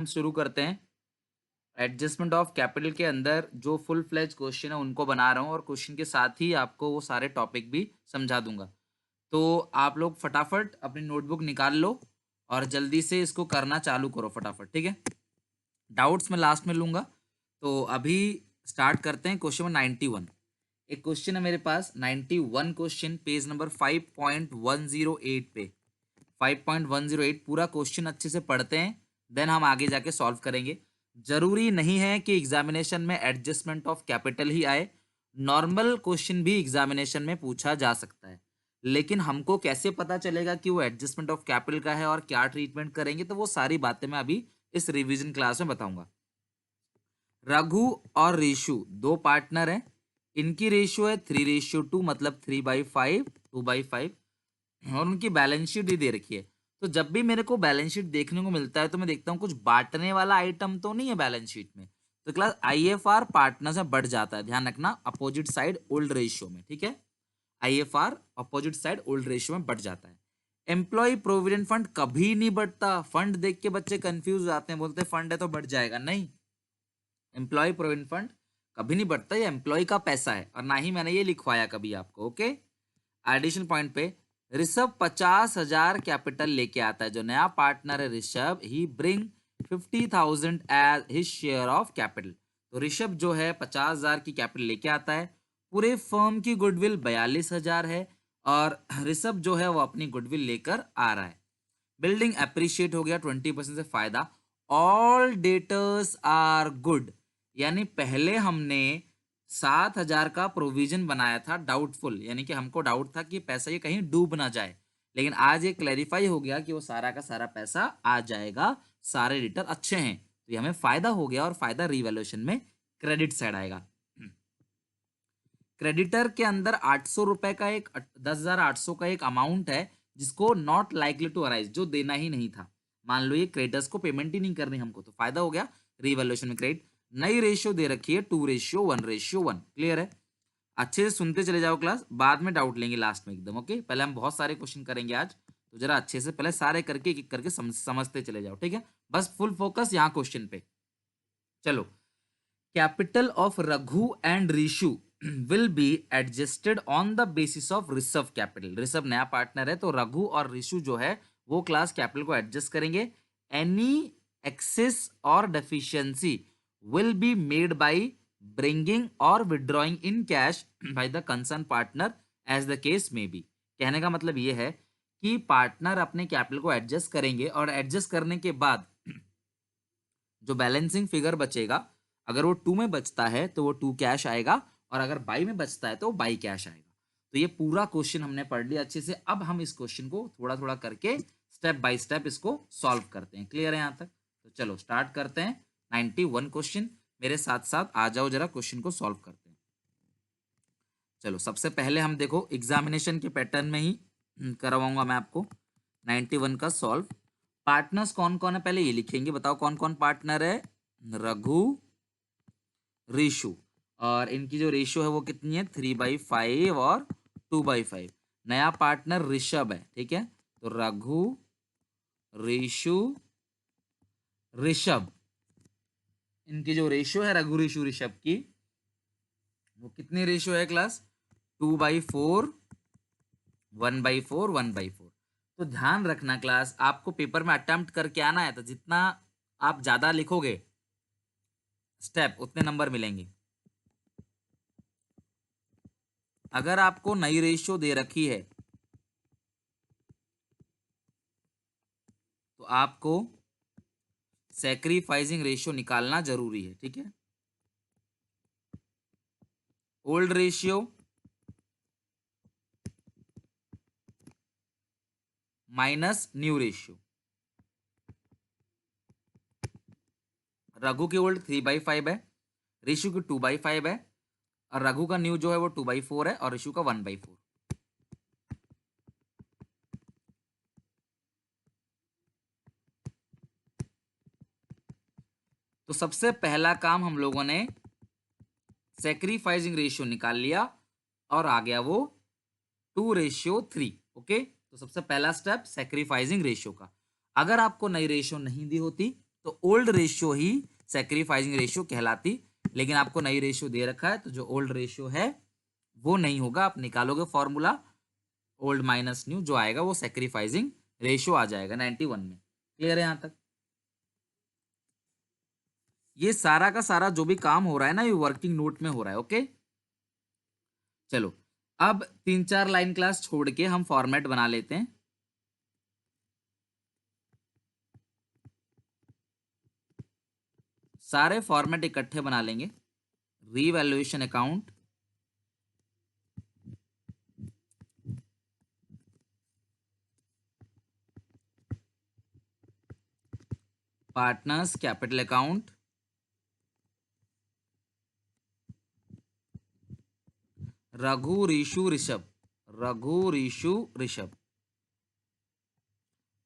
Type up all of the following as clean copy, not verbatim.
हम शुरू करते हैं। एडजस्टमेंट ऑफ कैपिटल के अंदर जो फुल फ्लेज क्वेश्चन है उनको बना रहा हूँ और क्वेश्चन के साथ ही आपको वो सारे टॉपिक भी समझा दूंगा। तो आप लोग फटाफट अपनी नोटबुक निकाल लो और जल्दी से इसको करना चालू करो फटाफट, ठीक है। डाउट्स मैं लास्ट में लूंगा। तो अभी स्टार्ट करते हैं। Question number 91। एक क्वेश्चन है मेरे पास 91 क्वेश्चन, पेज नंबर 5.108 पे। 5.108 पूरा क्वेश्चन अच्छे से पढ़ते हैं, देन हम आगे जाके सॉल्व करेंगे। जरूरी नहीं है कि एग्जामिनेशन में एडजस्टमेंट ऑफ कैपिटल ही आए, नॉर्मल क्वेश्चन भी एग्जामिनेशन में पूछा जा सकता है। लेकिन हमको कैसे पता चलेगा कि वो एडजस्टमेंट ऑफ कैपिटल का है और क्या ट्रीटमेंट करेंगे, तो वो सारी बातें मैं अभी इस रिवीजन क्लास में बताऊंगा। रघु और ऋषु दो पार्टनर हैं। इनकी रेशियो है 3:2, मतलब 3/5, 2/5, और उनकी बैलेंस शीट ही दे रखी है। तो जब भी मेरे को बैलेंस शीट देखने को मिलता है तो मैं देखता हूँ कुछ बांटने वाला आइटम तो नहीं है बैलेंस शीट में। तो क्लास आईएफआर पार्टनर से बढ़ जाता है, ध्यान रखना, अपोजिट साइड ओल्ड रेशियो में, ठीक है। IFR opposite side old ratio में बढ़ जाता है। एम्प्लॉय प्रोविडेंट फंड कभी नहीं बढ़ता। फंड देख के बच्चे कंफ्यूज हो जाते हैं, बोलते हैं फंड है तो बढ़ जाएगा। नहीं, एम्प्लॉय प्रोविडेंट फंड कभी नहीं बढ़ता, ये एम्प्लॉय का पैसा है और ना ही मैंने ये लिखवाया कभी आपको, ओके। एडिशन पॉइंट पे ऋषभ 50,000 कैपिटल लेके आता है। जो नया पार्टनर है Rishabh, he bring 50,000 as his share of capital. तो ऋषभ जो है 50,000 की कैपिटल लेके आता है। पूरे फर्म की गुडविल 42,000 है और ऋषभ जो है वो अपनी गुडविल लेकर आ रहा है। बिल्डिंग अप्रिशिएट हो गया 20% से फायदा। ऑल डेटर्स आर गुड, यानी पहले हमने 7,000 का प्रोविजन बनाया था डाउटफुल, यानी कि हमको डाउट था कि पैसा ये कहीं डूब ना जाए, लेकिन आज ये क्लैरिफाई हो गया कि वो सारा का सारा पैसा आ जाएगा। सारे रिटर्न अच्छे हैं तो ये हमें फायदा हो गया और फायदा रिवैल्यूएशन में क्रेडिट साइड आएगा। क्रेडिटर के अंदर 800 रुपए का एक 10,800 का एक अमाउंट है जिसको नॉट लाइकली टू अराइज, जो देना ही नहीं था। मान लो ये क्रेडिटर्स को पेमेंट ही नहीं करनी हमको, तो फायदा हो गया रिवैल्यूएशन में क्रेडिट। नई रेशियो दे रखी है 2:1:1। क्लियर है? अच्छे से सुनते चले जाओ क्लास, बाद में डाउट लेंगे लास्ट में एकदम, ओके। पहले हम बहुत सारे क्वेश्चन करेंगे आज, तो जरा अच्छे से पहले सारे करके एक एक करके समझते चले जाओ, ठीक है। बस फुल फोकस यहाँ क्वेश्चन पे। चलो, capital of Raghu and Rishu will be adjusted on the basis of reserve capital. Rishabh नया पार्टनर है तो रघु और ऋषु जो है वो क्लास कैपिटल को एडजस्ट करेंगे। Any excess or deficiency will be made by bringing or withdrawing in cash by the concern partner as the case may be. कहने का मतलब ये है कि पार्टनर अपने कैपिटल को एडजस्ट करेंगे और एडजस्ट करने के बाद जो बैलेंसिंग फिगर बचेगा, अगर वो 2 में बचता है तो वो 2 कैश आएगा और अगर बाई में बचता है तो वो बाई कैश आएगा। तो ये पूरा क्वेश्चन हमने पढ़ लिया अच्छे से। अब हम इस क्वेश्चन को थोड़ा थोड़ा करके स्टेप बाय स्टेप इसको सॉल्व करते हैं। क्लियर है यहाँ तक? तो चलो स्टार्ट करते हैं। 91 क्वेश्चन, मेरे साथ साथ आ जाओ, जरा क्वेश्चन को सॉल्व करते हैं। चलो, सबसे पहले हम देखो एग्जामिनेशन के पैटर्न में ही करवाऊंगा मैं आपको 91 का सॉल्व। पार्टनर्स कौन कौन है पहले ये लिखेंगे, बताओ कौन कौन पार्टनर है। रघु, रेशो, और इनकी जो रेशियो है वो कितनी है 3/5 और 2/5। नया पार्टनर ऋषभ है, ठीक है। तो रघु, रेशु, ऋषभ, इनकी जो रेशियो है रघु ऋषु ऋषभ की, वो कितनी रेशियो है क्लास? 2/4, 1/4, 1/4। तो ध्यान रखना क्लास, आपको पेपर में अटेम्प्ट करके आना है तो जितना आप ज्यादा लिखोगे स्टेप उतने नंबर मिलेंगे। अगर आपको नई रेशियो दे रखी है तो आपको सैक्रिफाइसिंग रेशियो निकालना जरूरी है, ठीक है। Old ratio minus new ratio. Raghu की ओल्ड 3/5 है, ऋषु की 2/5 है, और रघु का न्यू जो है वो 2/4 है और ऋषु का 1/4। तो सबसे पहला काम हम लोगों ने सैक्रिफाइसिंग रेशियो निकाल लिया और आ गया वो 2:3। ओके, तो सबसे पहला स्टेप सैक्रिफाइसिंग रेशियो का। अगर आपको नई रेशियो नहीं दी होती तो ओल्ड रेशियो ही सैक्रिफाइसिंग रेशियो कहलाती, लेकिन आपको नई रेशियो दे रखा है तो जो ओल्ड रेशियो है वो नहीं होगा। आप निकालोगे फॉर्मूला, ओल्ड माइनस न्यू जो आएगा वो सैक्रिफाइसिंग रेशियो आ जाएगा 91 में। क्लियर है यहां तक? ये सारा का सारा जो भी काम हो रहा है ना, ये वर्किंग नोट में हो रहा है। ओके, चलो अब 3-4 लाइन क्लास छोड़ के हम फॉर्मेट बना लेते हैं। सारे फॉर्मेट इकट्ठे बना लेंगे। Revaluation account, partners capital account, Raghu Rishu Rishabh, Raghu Rishu Rishabh,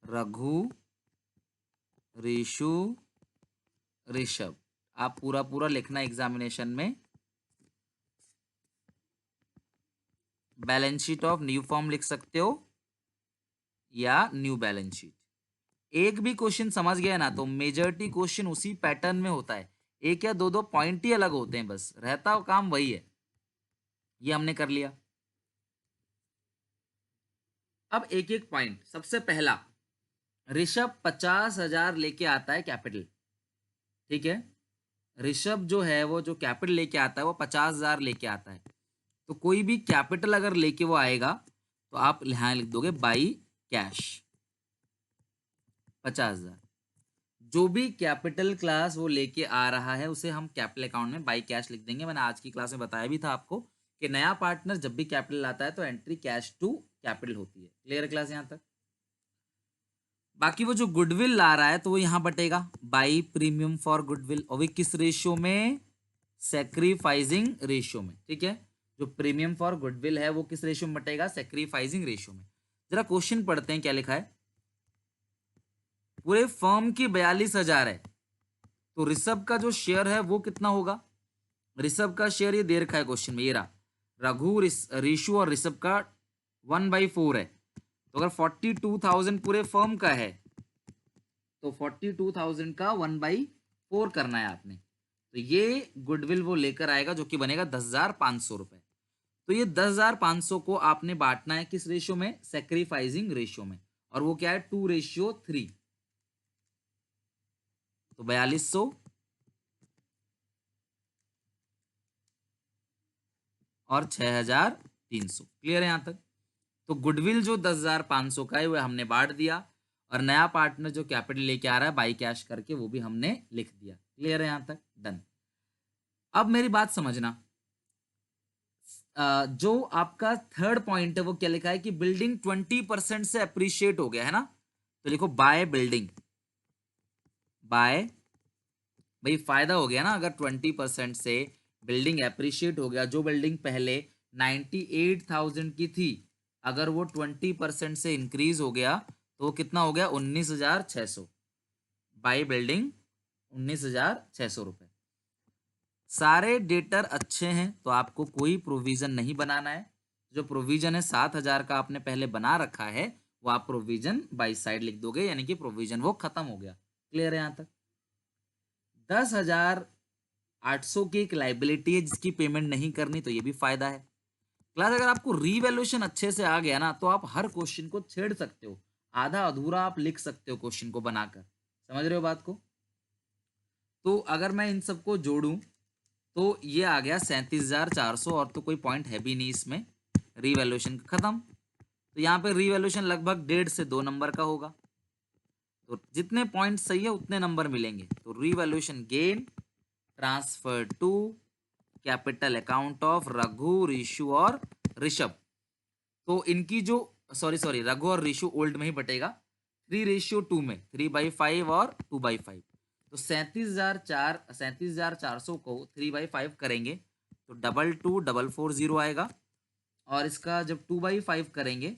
Raghu Rishu Rishabh. आप पूरा पूरा लिखना एग्जामिनेशन में। Balance sheet of new form लिख सकते हो या न्यू बैलेंस शीट। एक भी क्वेश्चन समझ गया ना तो मेजॉरिटी क्वेश्चन उसी पैटर्न में होता है, एक या दो दो पॉइंट ही अलग होते हैं, बस रहता काम वही है। ये हमने कर लिया। अब एक एक पॉइंट। सबसे पहला, ऋषभ 50,000 लेके आता है कैपिटल। ठीक है, ऋषभ जो है वो जो कैपिटल लेके आता है वो 50,000 लेके आता है। तो कोई भी कैपिटल अगर लेके वो आएगा तो आप यहां लिख दोगे बाई कैश 50,000। जो भी कैपिटल क्लास वो लेके आ रहा है उसे हम कैपिटल अकाउंट में बाई कैश लिख देंगे। मैंने आज की क्लास में बताया भी था आपको कि नया पार्टनर जब भी कैपिटल लाता है तो एंट्री कैश टू कैपिटल होती है। क्लियर क्लास यहां तक? बाकी वो जो गुडविल ला रहा है तो वो यहां बटेगा बाई प्रीमियम फॉर गुडविल, और वो किस रेशियो में? सैक्रिफाइसिंग रेशियो में। ठीक है, जो प्रीमियम फॉर गुडविल है वो किस रेशियो में बटेगा? सैक्रिफाइसिंग रेशियो में। जरा क्वेश्चन पढ़ते हैं क्या लिखा है। पूरे फर्म की 42,000 है, तो ऋषभ का जो शेयर है वो कितना होगा? ऋषभ का शेयर ये दे रखा है क्वेश्चन में, ये रहा। रघु ऋषु और ऋषभ का 1/4 है। तो अगर 42,000 पूरे फर्म का है तो 42,000 का 1/4 करना है आपने। तो ये गुडविल वो लेकर आएगा जो कि बनेगा 10,500 रुपए। तो ये 10,500 को आपने बांटना है किस रेशियो में? सैक्रिफाइसिंग रेशियो में। और वो क्या है? 2:3। तो 4200 और 6,300। क्लियर है यहां तक? तो गुडविल जो 10,500 का है वो हमने बांट दिया, और नया पार्टनर जो कैपिटल लेके आ रहा है बाई कैश करके वो भी हमने लिख दिया। क्लियर है यहां तक? डन। अब मेरी बात समझना, जो आपका थर्ड पॉइंट है वो क्या लिखा है कि बिल्डिंग 20% से अप्रिशिएट हो गया है ना, तो लिखो बाय बिल्डिंग। बाय, भाई फायदा हो गया ना, अगर 20% से बिल्डिंग अप्रिशिएट हो गया। जो बिल्डिंग पहले 98,000 की थी, अगर वो 20% से इंक्रीज हो गया तो वो कितना हो गया? 19,600। बाई बिल्डिंग 19,600 रुपए। सारे डेटर अच्छे हैं तो आपको कोई प्रोविजन नहीं बनाना है। जो प्रोविजन है 7,000 का आपने पहले बना रखा है वो आप प्रोविजन बाई साइड लिख दोगे, यानी कि प्रोविजन वो खत्म हो गया। क्लियर है यहां तक? 10,800 की एक लाइबिलिटी है जिसकी पेमेंट नहीं करनी, तो ये भी फायदा है। क्लास अगर आपको रीवैल्यूएशन अच्छे से आ गया ना तो आप हर क्वेश्चन को छेड़ सकते हो, आधा अधूरा आप लिख सकते हो क्वेश्चन को बनाकर। समझ रहे हो बात को? तो अगर मैं इन सबको जोड़ूं तो ये आ गया 37,400, और तो कोई पॉइंट है भी नहीं इसमें। रीवैल्यूएशन खत्म। तो यहाँ पे रीवैल्यूएशन लगभग 1.5 से 2 नंबर का होगा। तो जितने पॉइंट सही है उतने नंबर मिलेंगे। तो revaluation gain transfer to capital account of Raghu Rishu और ऋषभ। तो इनकी जो सॉरी रघु और ऋषु ओल्ड में ही बटेगा 3:2 में, 3/5 और 2/5। तो 37,400 को 3/5 करेंगे तो 22,440 आएगा, और इसका जब 2/5 करेंगे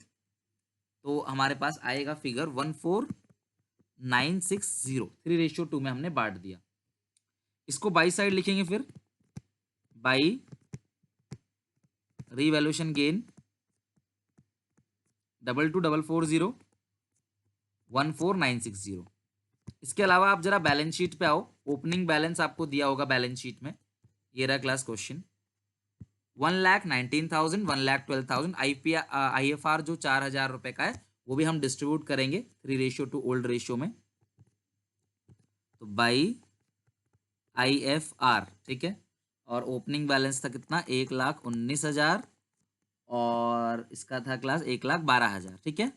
तो हमारे पास आएगा फिगर 14,960। 3:2 में हमने बांट दिया। इसको बाई साइड लिखेंगे फिर, बाई रीवैल्यूएशन गेन 22,440 14,960। इसके अलावा आप जरा बैलेंस शीट पे आओ, ओपनिंग बैलेंस आपको दिया होगा बैलेंस शीट में, ये रहा क्लास क्वेश्चन। 1,19,000, 1,12,000, IFR जो 4,000 रुपए का है वो भी हम डिस्ट्रीब्यूट करेंगे 3:2 ओल्ड रेशियो में, तो बाई IFR, ठीक है। और ओपनिंग बैलेंस था कितना, 1,19,000 और इसका था क्लास 1,12,000, ठीक है।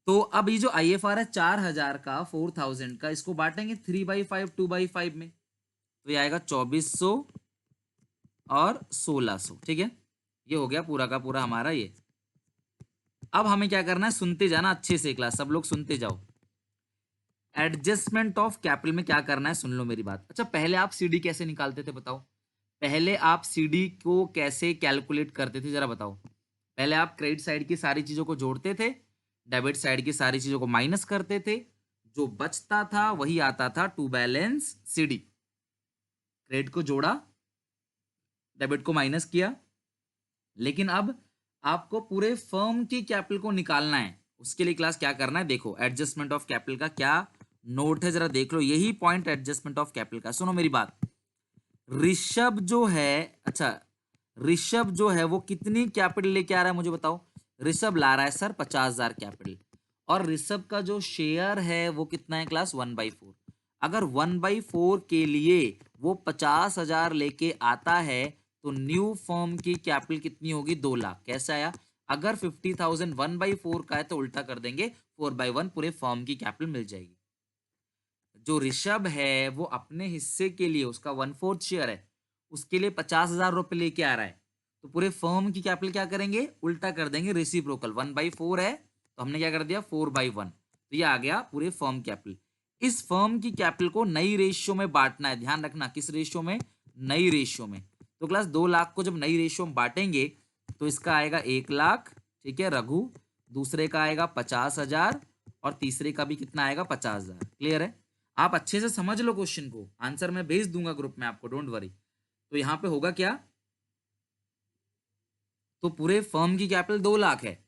तो अब ये जो IFR है 4,000 का, 4,000 का, इसको बांटेंगे 3/5 2/5 में, तो ये आएगा 2,400 और 1,600, ठीक है। ये हो गया पूरा का पूरा हमारा ये। अब हमें क्या करना है, सुनते जाना अच्छे से क्लास, सब लोग सुनते जाओ। एडजस्टमेंट ऑफ कैपिटल में क्या करना है, सुन लो मेरी बात। अच्छा, पहले आप सीडी कैसे निकालते थे बताओ, पहले आप सीडी को कैसे कैलकुलेट करते थे जरा बताओ। पहले आप क्रेडिट साइड की सारी चीजों को जोड़ते थे, डेबिट साइड की सारी चीजों को माइनस करते थे, जो बचता था वही आता था टू बैलेंस सीडी। क्रेडिट को जोड़ा, डेबिट को माइनस किया, लेकिन अब आपको पूरे फर्म की कैपिटल को निकालना है। उसके लिए क्लास क्या करना है, देखो एडजस्टमेंट ऑफ कैपिटल का क्या नोट है जरा देख लो, यही पॉइंट एडजस्टमेंट ऑफ कैपिटल का। सुनो मेरी बात, ऋषभ जो है, अच्छा ऋषभ जो है वो कितनी कैपिटल लेके आ रहा है मुझे बताओ। ऋषभ ला रहा है सर 50,000 कैपिटल, और ऋषभ का जो शेयर है वो कितना है क्लास 1/4। अगर 1/4 के लिए वो 50,000 लेके आता है तो न्यू फर्म की कैपिटल कितनी होगी, 2 लाख। कैसे आया, अगर 50,000 1/4 का है तो उल्टा कर देंगे, 4/1 पूरे फर्म की कैपिटल मिल जाएगी। जो ऋषभ है वो अपने हिस्से के लिए, उसका 1/4 शेयर है, उसके लिए 50,000 रुपए लेके आ रहा है, तो पूरे फर्म की कैपिटल क्या करेंगे, उल्टा कर देंगे, रेसिप्रोकल। 1/4 है तो हमने क्या कर दिया 4/1, तो ये आ गया पूरे फर्म कैपिटल। इस फर्म की कैपिटल को नई रेशियो में बांटना है, ध्यान रखना किस रेशियो में, नई रेशियो में। तो क्लास 2 लाख को जब नई रेशियो में बांटेंगे तो इसका आएगा 1 लाख, ठीक है रघु, दूसरे का आएगा 50,000 और तीसरे का भी कितना आएगा 50,000। क्लियर है, आप अच्छे से समझ लो क्वेश्चन को, आंसर मैं भेज दूंगा ग्रुप में आपको, डोंट वरी। तो यहां पे होगा क्या, तो पूरे फर्म की कैपिटल 2 लाख है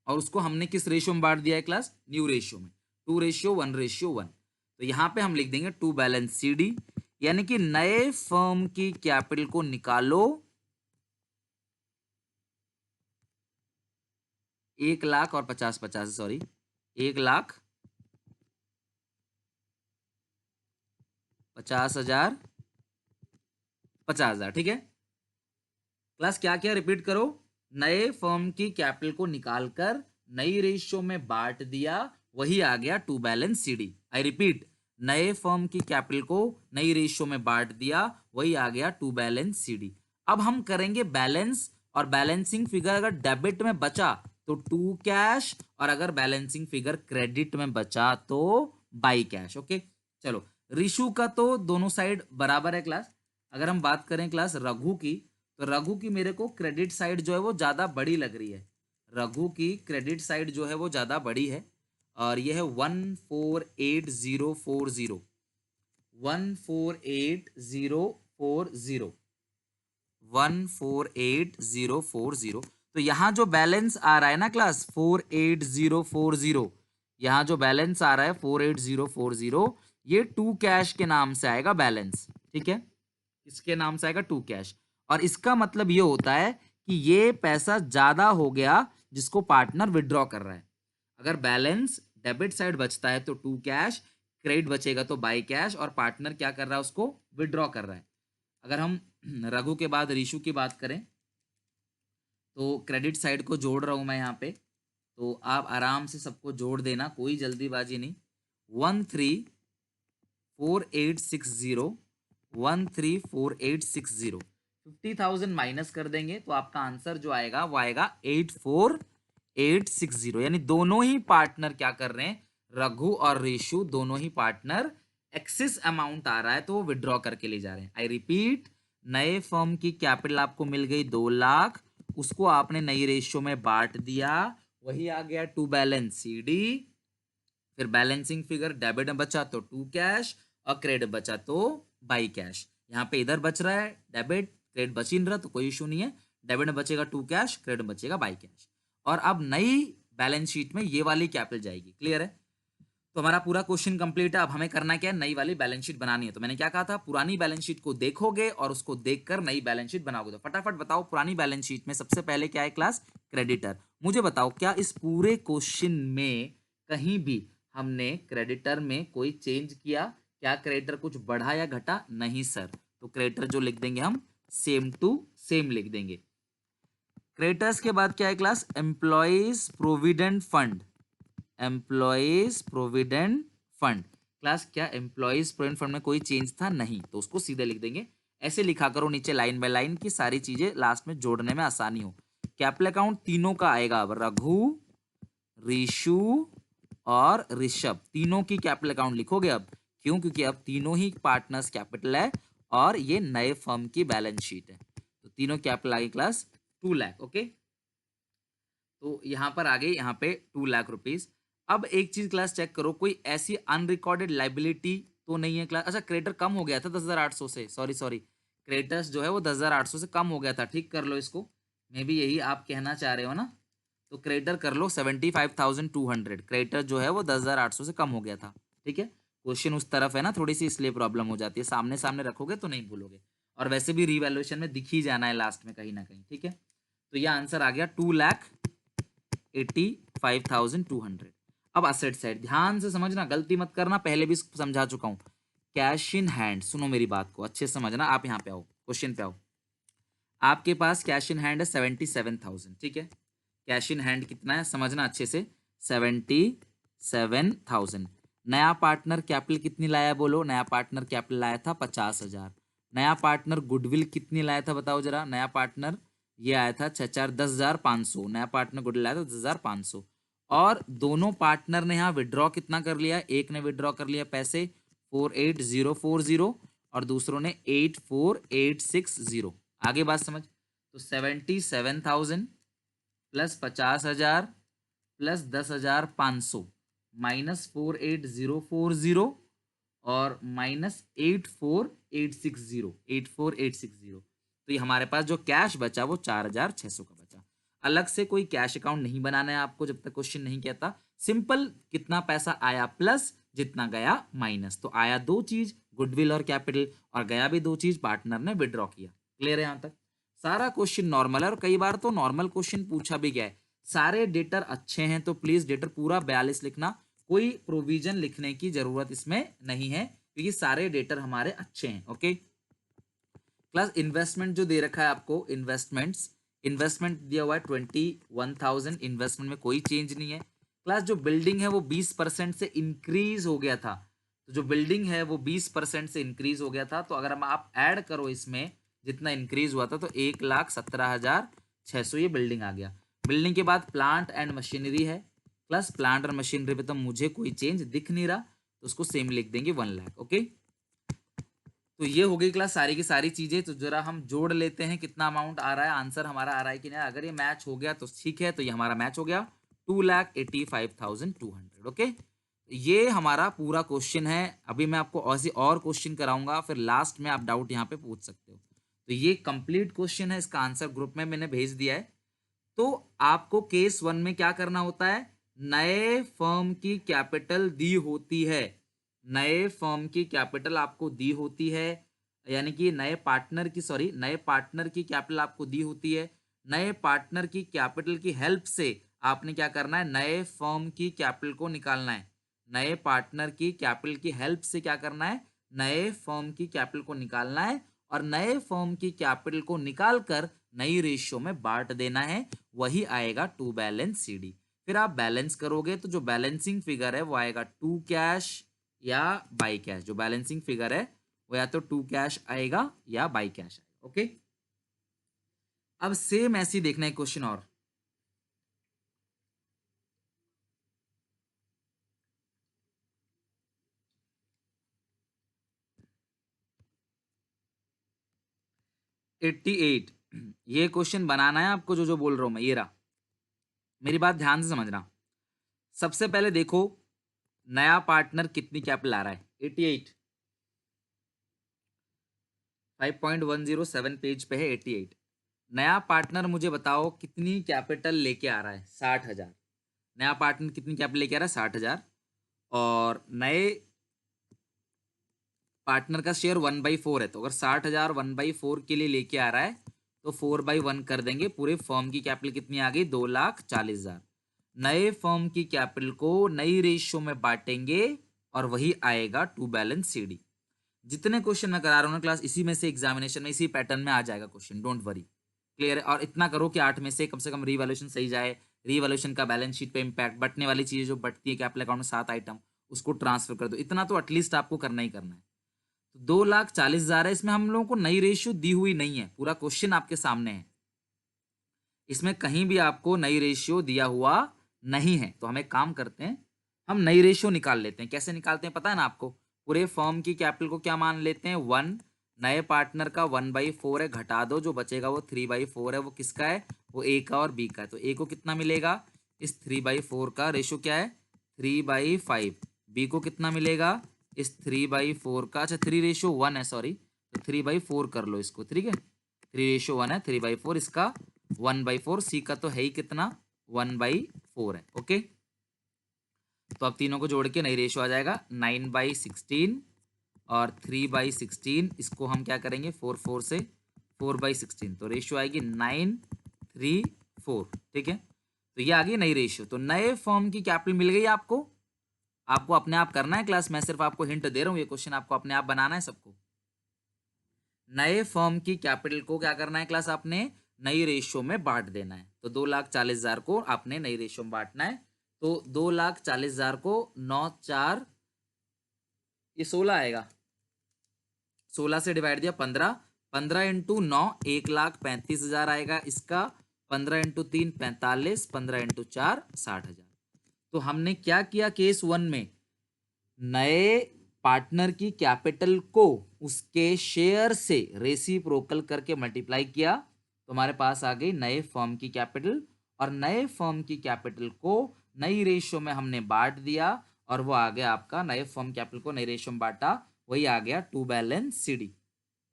और उसको हमने किस रेशियो में बांट दिया है क्लास, न्यू रेशियो में, 2:1:1। तो यहां पे हम लिख देंगे टू बैलेंस सीडी, यानी कि नए फर्म की कैपिटल को निकालो 1,50,000 और 50,50, सॉरी 1,50,000 50,000, ठीक है क्लास। क्या क्या रिपीट करो, नए फर्म की कैपिटल को निकालकर नई रेशियो में बांट दिया, वही आ गया to balance C D. I repeat, नए फर्म की कैपिटल को नई रेशियो में बांट दिया, वही आ गया टू बैलेंस सीडी। अब हम करेंगे बैलेंस, और बैलेंसिंग फिगर अगर डेबिट में बचा तो टू कैश, और अगर बैलेंसिंग फिगर क्रेडिट में बचा तो बाई कैश। ओके चलो, ऋषु का तो दोनों साइड बराबर है क्लास। अगर हम बात करें क्लास रघु की, तो रघु की मेरे को क्रेडिट साइड जो है वो ज्यादा बड़ी लग रही है, रघु की क्रेडिट साइड जो है वो ज्यादा बड़ी है, और ये है 148,040, 148,040, 148,040। तो यहाँ जो बैलेंस आ रहा है ना क्लास 48040, यहाँ जो बैलेंस आ रहा है 48040, ये टू कैश के नाम से आएगा बैलेंस, ठीक है, इसके नाम से आएगा टू कैश। और इसका मतलब ये होता है कि ये पैसा ज्यादा हो गया जिसको पार्टनर विड्रॉ कर रहा है। अगर बैलेंस डेबिट साइड बचता है तो टू कैश, क्रेडिट बचेगा तो बाई कैश, और पार्टनर क्या कर रहा है, उसको विड्रॉ कर रहा है। अगर हम रघु के बाद ऋषु की बात करें, तो क्रेडिट साइड को जोड़ रहा हूं मैं यहाँ पे, तो आप आराम से सबको जोड़ देना, कोई जल्दीबाजी नहीं। 1,34860, 1,34860, 50,000 माइनस कर देंगे तो आपका आंसर जो आएगा वो आएगा 8,4,860। यानी दोनों ही पार्टनर क्या कर रहे हैं, रघु और ऋषु दोनों ही पार्टनर एक्सेस अमाउंट आ रहा है तो वो विड्रॉ करके ले जा रहे हैं। आई रिपीट, नए फर्म की कैपिटल आपको मिल गई 2 लाख, उसको आपने नई रेशियो में बांट दिया, वही आ गया टू बैलेंस सीडी। फिर बैलेंसिंग फिगर डेबिट में बचा तो टू कैश, और क्रेडिट बचा तो बाई कैश। यहाँ पे इधर बच रहा है डेबिट, क्रेडिट बच ही नहीं रहा तो कोई इशू नहीं है, डेबिट में बचेगा टू कैश, क्रेडिट बचेगा बाई कैश। और अब नई बैलेंस शीट में ये वाली कैपिटल जाएगी। क्लियर है, तो हमारा पूरा क्वेश्चन कंप्लीट है। अब हमें करना क्या है, नई वाली बैलेंस शीट बनानी है। तो मैंने क्या कहा था, पुरानी बैलेंस शीट को देखोगे और उसको देखकर नई बैलेंस शीट बनाओगे। तो फटाफट बताओ, पुरानी बैलेंस शीट में सबसे पहले क्या है क्लास, क्रेडिटर। मुझे बताओ क्या इस पूरे क्वेश्चन में कहीं भी हमने क्रेडिटर में कोई चेंज किया, क्या क्रेडिटर कुछ बढ़ा या घटा? नहीं सर। तो क्रेडिटर जो लिख देंगे हम, सेम टू सेम लिख देंगे। क्रेडिटर्स के बाद क्या है class, employees provident fund. Employees provident fund class, क्या एम्प्लॉइज प्रोविडेंट फंड में कोई चेंज था? नहीं, तो उसको सीधे लिख देंगे। ऐसे लिखा करो नीचे लाइन बाय लाइन की सारी चीजें, लास्ट में जोड़ने में आसानी हो। कैपिटल अकाउंट तीनों का आएगा, अब रघु, ऋषु और ऋषभ, तीनों की कैपिटल अकाउंट लिखोगे। अब क्यों? क्योंकि अब तीनों ही पार्टनर्स कैपिटल है और ये नए फर्म की बैलेंस शीट है, तो तीनों कैपिटल आ गई क्लास 2 लाख। ओके, तो यहाँ पर आ गई यहाँ पे 2 लाख रुपीज। अब एक चीज क्लास चेक करो, कोई ऐसी अनरिकॉर्डेड लाइबिलिटी तो नहीं है क्लास? अच्छा, क्रेडिटर कम हो गया था 10,800 से, सॉरी क्रेडिटर्स जो है वो 10,800 से कम हो गया था, ठीक कर लो इसको। मे भी यही आप कहना चाह रहे हो ना, तो क्रेडिटर कर लो 75,200। क्रेडिटर जो है वो 10,800 से कम हो गया था, ठीक है। क्वेश्चन उस तरफ है ना थोड़ी सी, इसलिए प्रॉब्लम हो जाती है। सामने सामने रखोगे तो नहीं भूलोगे, और वैसे भी रिवैल्यूएशन में दिख ही जाना है लास्ट में कहीं ना कहीं, ठीक है। तो ये आंसर आ गया 2,85,200। अब असेट साइड ध्यान से समझना, गलती मत करना, पहले भी समझा चुका हूं। कैश इन हैंड, सुनो मेरी बात को अच्छे से समझना। आप यहाँ पे आओ, क्वेश्चन पे आओ। आपके पास कैश इन हैंड है 77,000, ठीक है। कैश इन हैंड कितना है समझना अच्छे से, 77,000। नया पार्टनर कैपिटल कितनी लाया बोलो? नया पार्टनर कैपिटल लाया था 50,000। नया पार्टनर गुडविल कितनी लाया था बताओ जरा? नया पार्टनर ये आया था 10,500। नया पार्टनर गुडविल लाया था 10,500। और दोनों पार्टनर ने यहाँ विड्रॉ कितना कर लिया? एक ने विड्रॉ कर लिया पैसे 48,040 और दूसरों ने 84,860। आगे बात समझ। तो 77,000 प्लस 50,000 प्लस 10,500 माइनस 48,040 और माइनस 84,860। तो ये हमारे पास जो कैश बचा वो 4,600 का बचा। अलग से कोई कैश अकाउंट नहीं बनाना है आपको जब तक क्वेश्चन नहीं कहता। सिंपल, कितना पैसा आया प्लस, जितना गया माइनस। तो आया दो चीज, गुडविल और कैपिटल, और गया भी दो चीज, पार्टनर ने विड्रॉ किया। क्लियर है यहाँ तक? सारा क्वेश्चन नॉर्मल है, और कई बार तो नॉर्मल क्वेश्चन पूछा भी गया है। सारे डेटर अच्छे हैं तो प्लीज डेटर पूरा 42 लिखना, कोई प्रोविजन लिखने की जरूरत इसमें नहीं है, क्योंकि सारे डेटर हमारे अच्छे हैं। ओके क्लास, इन्वेस्टमेंट जो दे रखा है आपको, इन्वेस्टमेंट दिया हुआ है 21,000। इन्वेस्टमेंट में कोई चेंज नहीं है क्लास। जो बिल्डिंग है वो 20% से इंक्रीज हो गया था, तो जो बिल्डिंग है वो 20% से इंक्रीज हो गया था। तो अगर हम आप ऐड करो इसमें जितना इंक्रीज हुआ था, तो 1,17,600 ये बिल्डिंग आ गया। बिल्डिंग के बाद प्लांट एंड मशीनरी है प्लस, प्लांट और मशीनरी पे तो मुझे कोई चेंज दिख नहीं रहा, तो उसको सेम लिख देंगे 1 लाख। ओके, तो ये हो गई क्लास सारी की सारी चीजें। तो जरा हम जोड़ लेते हैं कितना अमाउंट आ रहा है, आंसर हमारा आ रहा है कि नहीं। अगर ये मैच हो गया तो ठीक है, तो ये हमारा मैच हो गया 2,85,200। ओके, ये हमारा पूरा क्वेश्चन है। अभी मैं आपको ऐसे और क्वेश्चन कराऊंगा, फिर लास्ट में आप डाउट यहाँ पे पूछ सकते हो। तो ये कंप्लीट क्वेश्चन है, इसका आंसर ग्रुप में मैंने भेज दिया है। तो आपको केस 1 में क्या करना होता है, नए फर्म की कैपिटल दी होती है, नए फर्म की कैपिटल आपको दी होती है, यानी कि नए पार्टनर की, सॉरी, नए पार्टनर की कैपिटल आपको दी होती है। नए पार्टनर की कैपिटल की हेल्प से आपने क्या करना है, नए फर्म की कैपिटल को निकालना है। नए पार्टनर की कैपिटल की हेल्प से क्या करना है, नए फर्म की कैपिटल को निकालना है, और नए फर्म की कैपिटल को निकालकर नई रेशियो में बांट देना है। वही आएगा टू बैलेंस सीडी। फिर आप बैलेंस करोगे तो जो बैलेंसिंग फिगर है वो आएगा टू कैश या बाई कैश। जो बैलेंसिंग फिगर है वो या तो टू कैश आएगा या बाई कैश आएगा। ओके, अब सेम ऐसी देखना है क्वेश्चन और। एट्टी एट, ये क्वेश्चन बनाना है आपको, जो जो बोल रहा हूं मैं, ये रहा। मेरी बात ध्यान से समझना। सबसे पहले देखो नया पार्टनर कितनी कैपिटल आ रहा है, 88, 5.107 पेज पे है 88। नया पार्टनर मुझे बताओ कितनी कैपिटल लेके आ रहा है, 60,000। नया पार्टनर कितनी कैपिटल लेके आ रहा है, 60,000। और नए पार्टनर का शेयर 1/4 है, तो अगर 60,000 1/4 के लिए लेके आ रहा है तो 4/1 कर देंगे। पूरे फर्म की कैपिटल कितनी आ गई? 2,40,000। नए फर्म की कैपिटल को नई रेशियो में बांटेंगे और वही आएगा टू बैलेंस सीडी। जितने क्वेश्चन मैं करा रहा हूँ ना क्लास, इसी में से एग्जामिनेशन में इसी पैटर्न में आ जाएगा क्वेश्चन, डोंट वरी। क्लियर है? और इतना करो कि 8 में से कम रीवैल्यूएशन सही जाए। रीवैल्यूएशन का बैलेंस शीट पे इंपैक्ट, बटने वाली चीजें जो बटती है कैपिटल अकाउंट में 7 आइटम, उसको ट्रांसफर कर दो। इतना तो एटलीस्ट आपको करना ही करना है। तो 2,40,000 है, इसमें हम लोगों को नई रेशियो दी हुई नहीं है, पूरा क्वेश्चन आपके सामने है, इसमें कहीं भी आपको नई रेशियो दिया हुआ नहीं है। तो हम एक काम करते हैं, हम नई रेशियो निकाल लेते हैं। कैसे निकालते हैं पता है ना आपको? पूरे फर्म की कैपिटल को क्या मान लेते हैं? 1। नए पार्टनर का 1/4 है, घटा दो, जो बचेगा वो 3/4 है। वो किसका है? वो ए का और बी का है। तो ए को कितना मिलेगा? इस 3/4 का रेशियो क्या है? 3/5। बी को कितना मिलेगा? इस 3/4 का, अच्छा 3:1 है, सॉरी, तो 3/4 कर लो इसको, ठीक है। 3:1 है, 3/4 इसका 1/4। सी का तो है ही कितना? 1/4 है। ओके, तो अब तीनों को जोड़ के नई रेशियो आ जाएगा 9/16 और 3/16। इसको हम क्या करेंगे? 4 से 4/16, तो रेशियो आएगी 9:3:4। ठीक है, तो ये आ गई नई रेशियो। तो नए फॉर्म की कैपिटल मिल गई आपको। आपको अपने आप करना है क्लास, मैं सिर्फ आपको हिंट दे रहा हूँ, ये क्वेश्चन आपको अपने आप बनाना है सबको। नए फर्म की कैपिटल को क्या करना है क्लास? आपने नई रेशियो में बांट देना है। तो 2,40,000 को आपने नई रेशियो में बांटना है। तो 2,40,000 को 9 4, ये 16 आएगा। 16 से डिवाइड दिया 15, 15 इंटू 9 1,35,000 आएगा इसका। 15 इंटू 3 45, 15 इंटू 4 60,000। तो हमने क्या किया केस 1 में? नए पार्टनर की कैपिटल को उसके शेयर से रेसिप्रोकल करके मल्टीप्लाई किया, तो हमारे पास आ गई नए फर्म की कैपिटल। और नए फर्म की कैपिटल को नई रेशियो में हमने बांट दिया, और वो आ गया आपका, नए फर्म कैपिटल को नई रेशियो में बांटा, वही आ गया टू बैलेंस सीडी।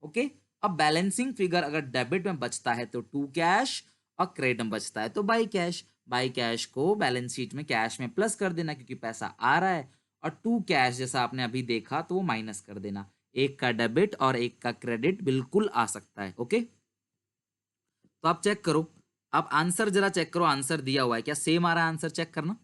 ओके, अब बैलेंसिंग फिगर अगर डेबिट में बचता है तो टू कैश, और क्रेडिट में बचता है तो बाई कैश। बाई कैश को बैलेंस शीट में कैश में प्लस कर देना क्योंकि पैसा आ रहा है, और टू कैश जैसा आपने अभी देखा तो वो माइनस कर देना। एक का डेबिट और एक का क्रेडिट बिल्कुल आ सकता है। ओके, तो आप चेक करो, आप आंसर जरा चेक करो, आंसर दिया हुआ है क्या सेम आ रहा है? आंसर चेक करना।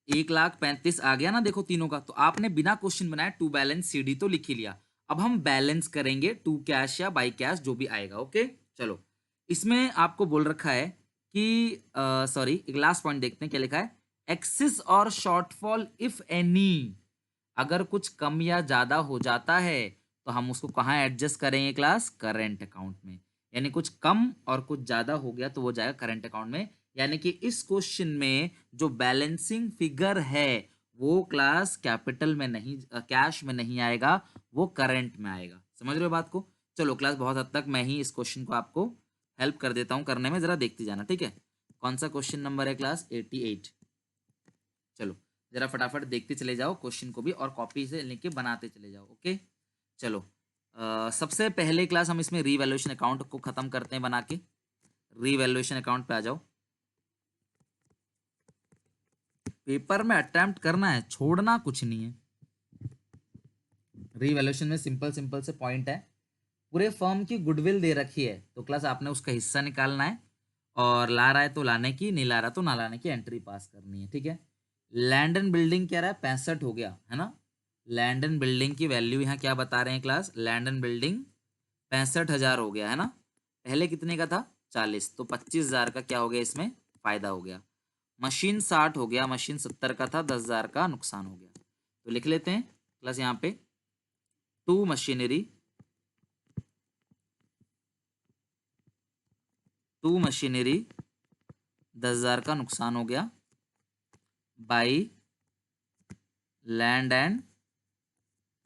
1,35,000 आ गया ना, देखो तीनों का। तो आपने बिना क्वेश्चन बनाए टू बैलेंस सीडी तो लिख ही लिया। अब हम बैलेंस करेंगे टू कैश या बाई कैश, जो भी आएगा। ओके, चलो, इसमें आपको बोल रखा है कि सॉरी, एक लास्ट पॉइंट देखते हैं क्या लिखा है। एक्सिस और शॉर्टफॉल इफ एनी, अगर कुछ कम या ज्यादा हो जाता है तो हम उसको कहाँ एडजस्ट करेंगे क्लास? करेंट अकाउंट में। यानी कुछ कम और कुछ ज्यादा हो गया तो वो जाएगा करेंट अकाउंट में। यानी कि इस क्वेश्चन में जो बैलेंसिंग फिगर है वो क्लास कैपिटल में नहीं, कैश में नहीं आएगा, वो करंट में आएगा। समझ रहे हो बात को? चलो क्लास, बहुत हद तक मैं ही इस क्वेश्चन को आपको हेल्प कर देता हूँ करने में, जरा देखते जाना, ठीक है। कौन सा क्वेश्चन नंबर है क्लास? 88। चलो जरा फटाफट देखते चले जाओ क्वेश्चन को भी, और कॉपी से लेके बनाते चले जाओ। ओके, चलो, सबसे पहले क्लास हम इसमें रीवैल्यूएशन अकाउंट को खत्म करते हैं बना के। रीवैल्यूएशन अकाउंट पे आ जाओ। पेपर में अटेम्प्ट करना है, छोड़ना कुछ नहीं है। रीवैल्यूएशन में सिंपल सिंपल से पॉइंट है। पूरे फर्म की गुडविल दे रखी है, तो क्लास आपने उसका हिस्सा निकालना है, और ला रहा है तो लाने की, नहीं ला रहा तो ना लाने की एंट्री पास करनी है, ठीक है। लैंड एंड बिल्डिंग क्या रहा है? 65 हो गया है ना। लैंड एंड बिल्डिंग की वैल्यू यहाँ क्या बता रहे हैं क्लास? लैंड एंड बिल्डिंग 65,000 हो गया है ना। पहले कितने का था? 40, तो 25,000 का क्या हो गया इसमें? फायदा हो गया। मशीन 60 हो गया, मशीन 70 का था, 10,000 का नुकसान हो गया। तो लिख लेते हैं प्लस यहाँ पे टू मशीनरी, टू मशीनरी 10,000 का नुकसान हो गया, बाई लैंड एंड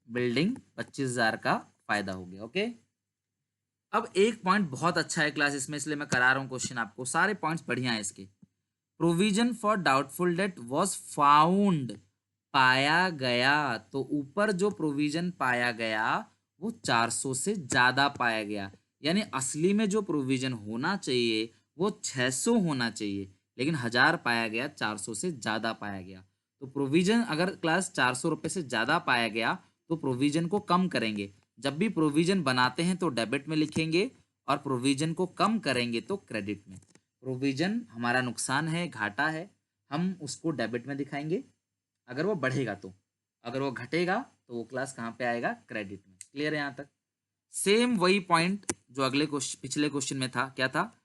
बिल्डिंग 25,000 का फायदा हो गया। ओके, अब एक पॉइंट बहुत अच्छा है क्लास इसमें, इसलिए मैं करा रहा हूँ क्वेश्चन आपको, सारे पॉइंट्स बढ़िया हैं इसके। Provision for doubtful debt was found, पाया गया। तो ऊपर जो प्रोविजन पाया गया वो 400 से ज्यादा पाया गया, यानी असली में जो प्रोविजन होना चाहिए वो 600 होना चाहिए, लेकिन 1000 पाया गया, 400 से ज़्यादा पाया गया। तो प्रोविजन अगर क्लास 400 रुपये से ज़्यादा पाया गया तो प्रोविजन को कम करेंगे। जब भी प्रोविजन बनाते हैं तो डेबिट में लिखेंगे और प्रोविजन को कम करेंगे तो क्रेडिट में। प्रोविजन हमारा नुकसान है, घाटा है, हम उसको डेबिट में दिखाएंगे अगर वो बढ़ेगा तो। अगर वो घटेगा तो वो क्लास कहाँ पे आएगा? क्रेडिट में। क्लियर है यहाँ तक? सेम वही पॉइंट जो अगले क्वेश्चन पिछले क्वेश्चन में था। क्या था?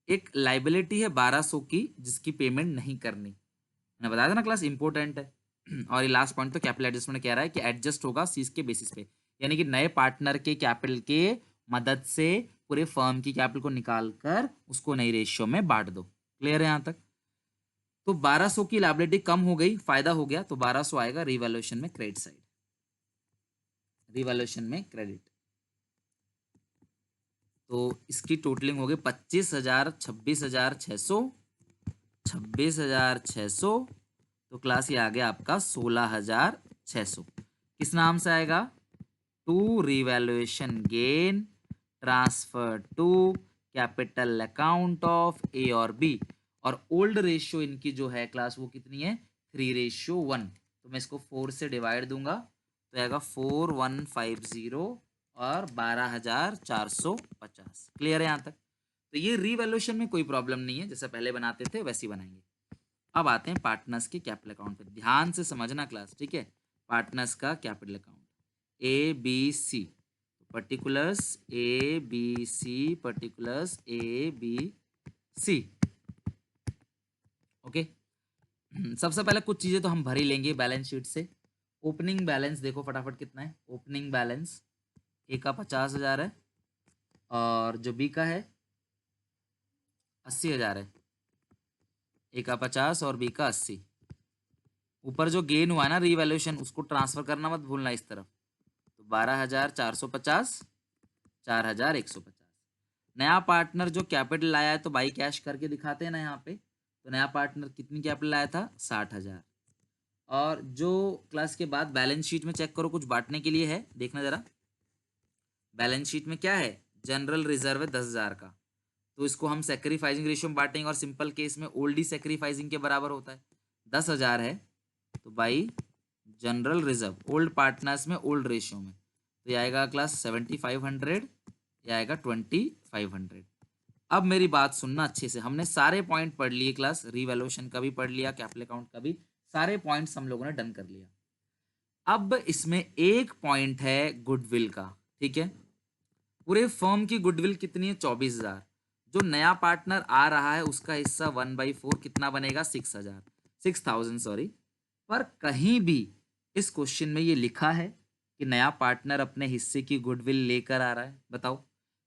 एक लाइबिलिटी है 1200 की जिसकी पेमेंट नहीं करनी। मैंने बताया था ना क्लास, इंपॉर्टेंट है। और ये लास्ट पॉइंट तो कैपिटल एडजस्टमेंट कह रहा है कि एडजस्ट होगा सीज के बेसिस पे, यानी कि नए पार्टनर के कैपिटल के मदद से पूरे फर्म की कैपिटल को निकाल कर उसको नई रेशियो में बांट दो। क्लियर है यहाँ तक? तो 1200 की लायबिलिटी कम हो गई, फायदा हो गया, तो 1200 आएगा रिवैल्यूएशन में क्रेडिट साइड, रिवैल्यूएशन में क्रेडिट। तो इसकी टोटलिंग हो गई 25,000, 26,600, 26,600। तो क्लास ये आ गया आपका 16,600। किस नाम से आएगा? To revaluation gain transfer to capital account of A और बी। और ओल्ड रेशियो इनकी जो है क्लास वो कितनी है? 3:1। तो मैं इसको 4 से डिवाइड दूंगा तो आएगा 4150 और 12,450। क्लियर है यहाँ तक? तो ये रिवैल्यूएशन में कोई प्रॉब्लम नहीं है, जैसा पहले बनाते थे वैसे ही बनाएंगे। अब आते हैं पार्टनर्स के कैपिटल अकाउंट पे। ध्यान से समझना क्लास, ठीक है? पार्टनर्स का capital account A B C, particulars A B C, particulars A B C. Okay. सबसे पहले कुछ चीजें तो हम भर ही लेंगे बैलेंस शीट से। ओपनिंग बैलेंस देखो फटाफट कितना है। ओपनिंग बैलेंस ए का 50,000 है और जो बी का है 80,000 है। ए का 50 और बी का 80। ऊपर जो गेन हुआ ना रीवैल्यूएशन, उसको ट्रांसफर करना मत भूलना इस तरफ। तो 12,450, 4,150। नया पार्टनर जो कैपिटल लाया है तो बाई कैश करके दिखाते हैं ना यहाँ पे। तो नया पार्टनर कितनी कैपिटल लाया था? 60,000। और जो क्लास के बाद बैलेंस शीट में चेक करो, कुछ बांटने के लिए है, देखना जरा। बैलेंस शीट में क्या है? जनरल रिजर्व है 10,000 का, तो इसको हम सेक्रीफाइसिंग रेशियो में बांटेंगे और सिंपल केस में ओल्ड ही सेक्रीफाइसिंग के बराबर होता है। 10,000 है तो by general reserve old partners में ओल्ड रेशियो में, तो ये आएगा क्लास 7,500, ये आएगा 2,500। अब मेरी बात सुनना अच्छे से, हमने सारे पॉइंट पढ़ लिए क्लास, रिवैल्यूएशन का भी पढ़ लिया, कैपिटल अकाउंट का भी, सारे पॉइंट्स हम लोगों ने डन कर लिया। अब इसमें एक पॉइंट है गुडविल का, ठीक है? पूरे फर्म की गुडविल कितनी है? 24,000। जो नया पार्टनर आ रहा है उसका हिस्सा 1/4 कितना बनेगा? 6,000, 6,000 सॉरी। पर कहीं भी इस क्वेश्चन में ये लिखा है कि नया पार्टनर अपने हिस्से की गुडविल लेकर आ रहा है? बताओ,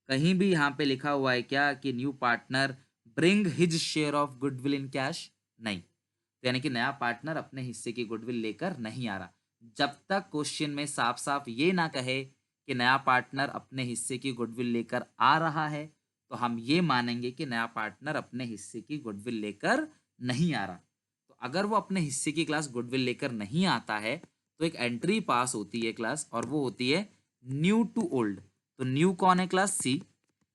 कहीं भी यहाँ पे लिखा हुआ है क्या कि new partner bring his share of goodwill in cash? नहीं। तो यानी कि नया पार्टनर अपने हिस्से की गुडविल लेकर नहीं आ रहा। जब तक क्वेश्चन में साफ साफ ये ना कहे कि नया पार्टनर अपने हिस्से की गुडविल लेकर आ रहा है, तो हम ये मानेंगे कि नया पार्टनर अपने हिस्से की गुडविल लेकर नहीं आ रहा। तो अगर वो अपने हिस्से की क्लास गुडविल लेकर नहीं आता है तो एक एंट्री पास होती है क्लास, और वो होती है न्यू टू ओल्ड। तो न्यू कौन है क्लास? सी।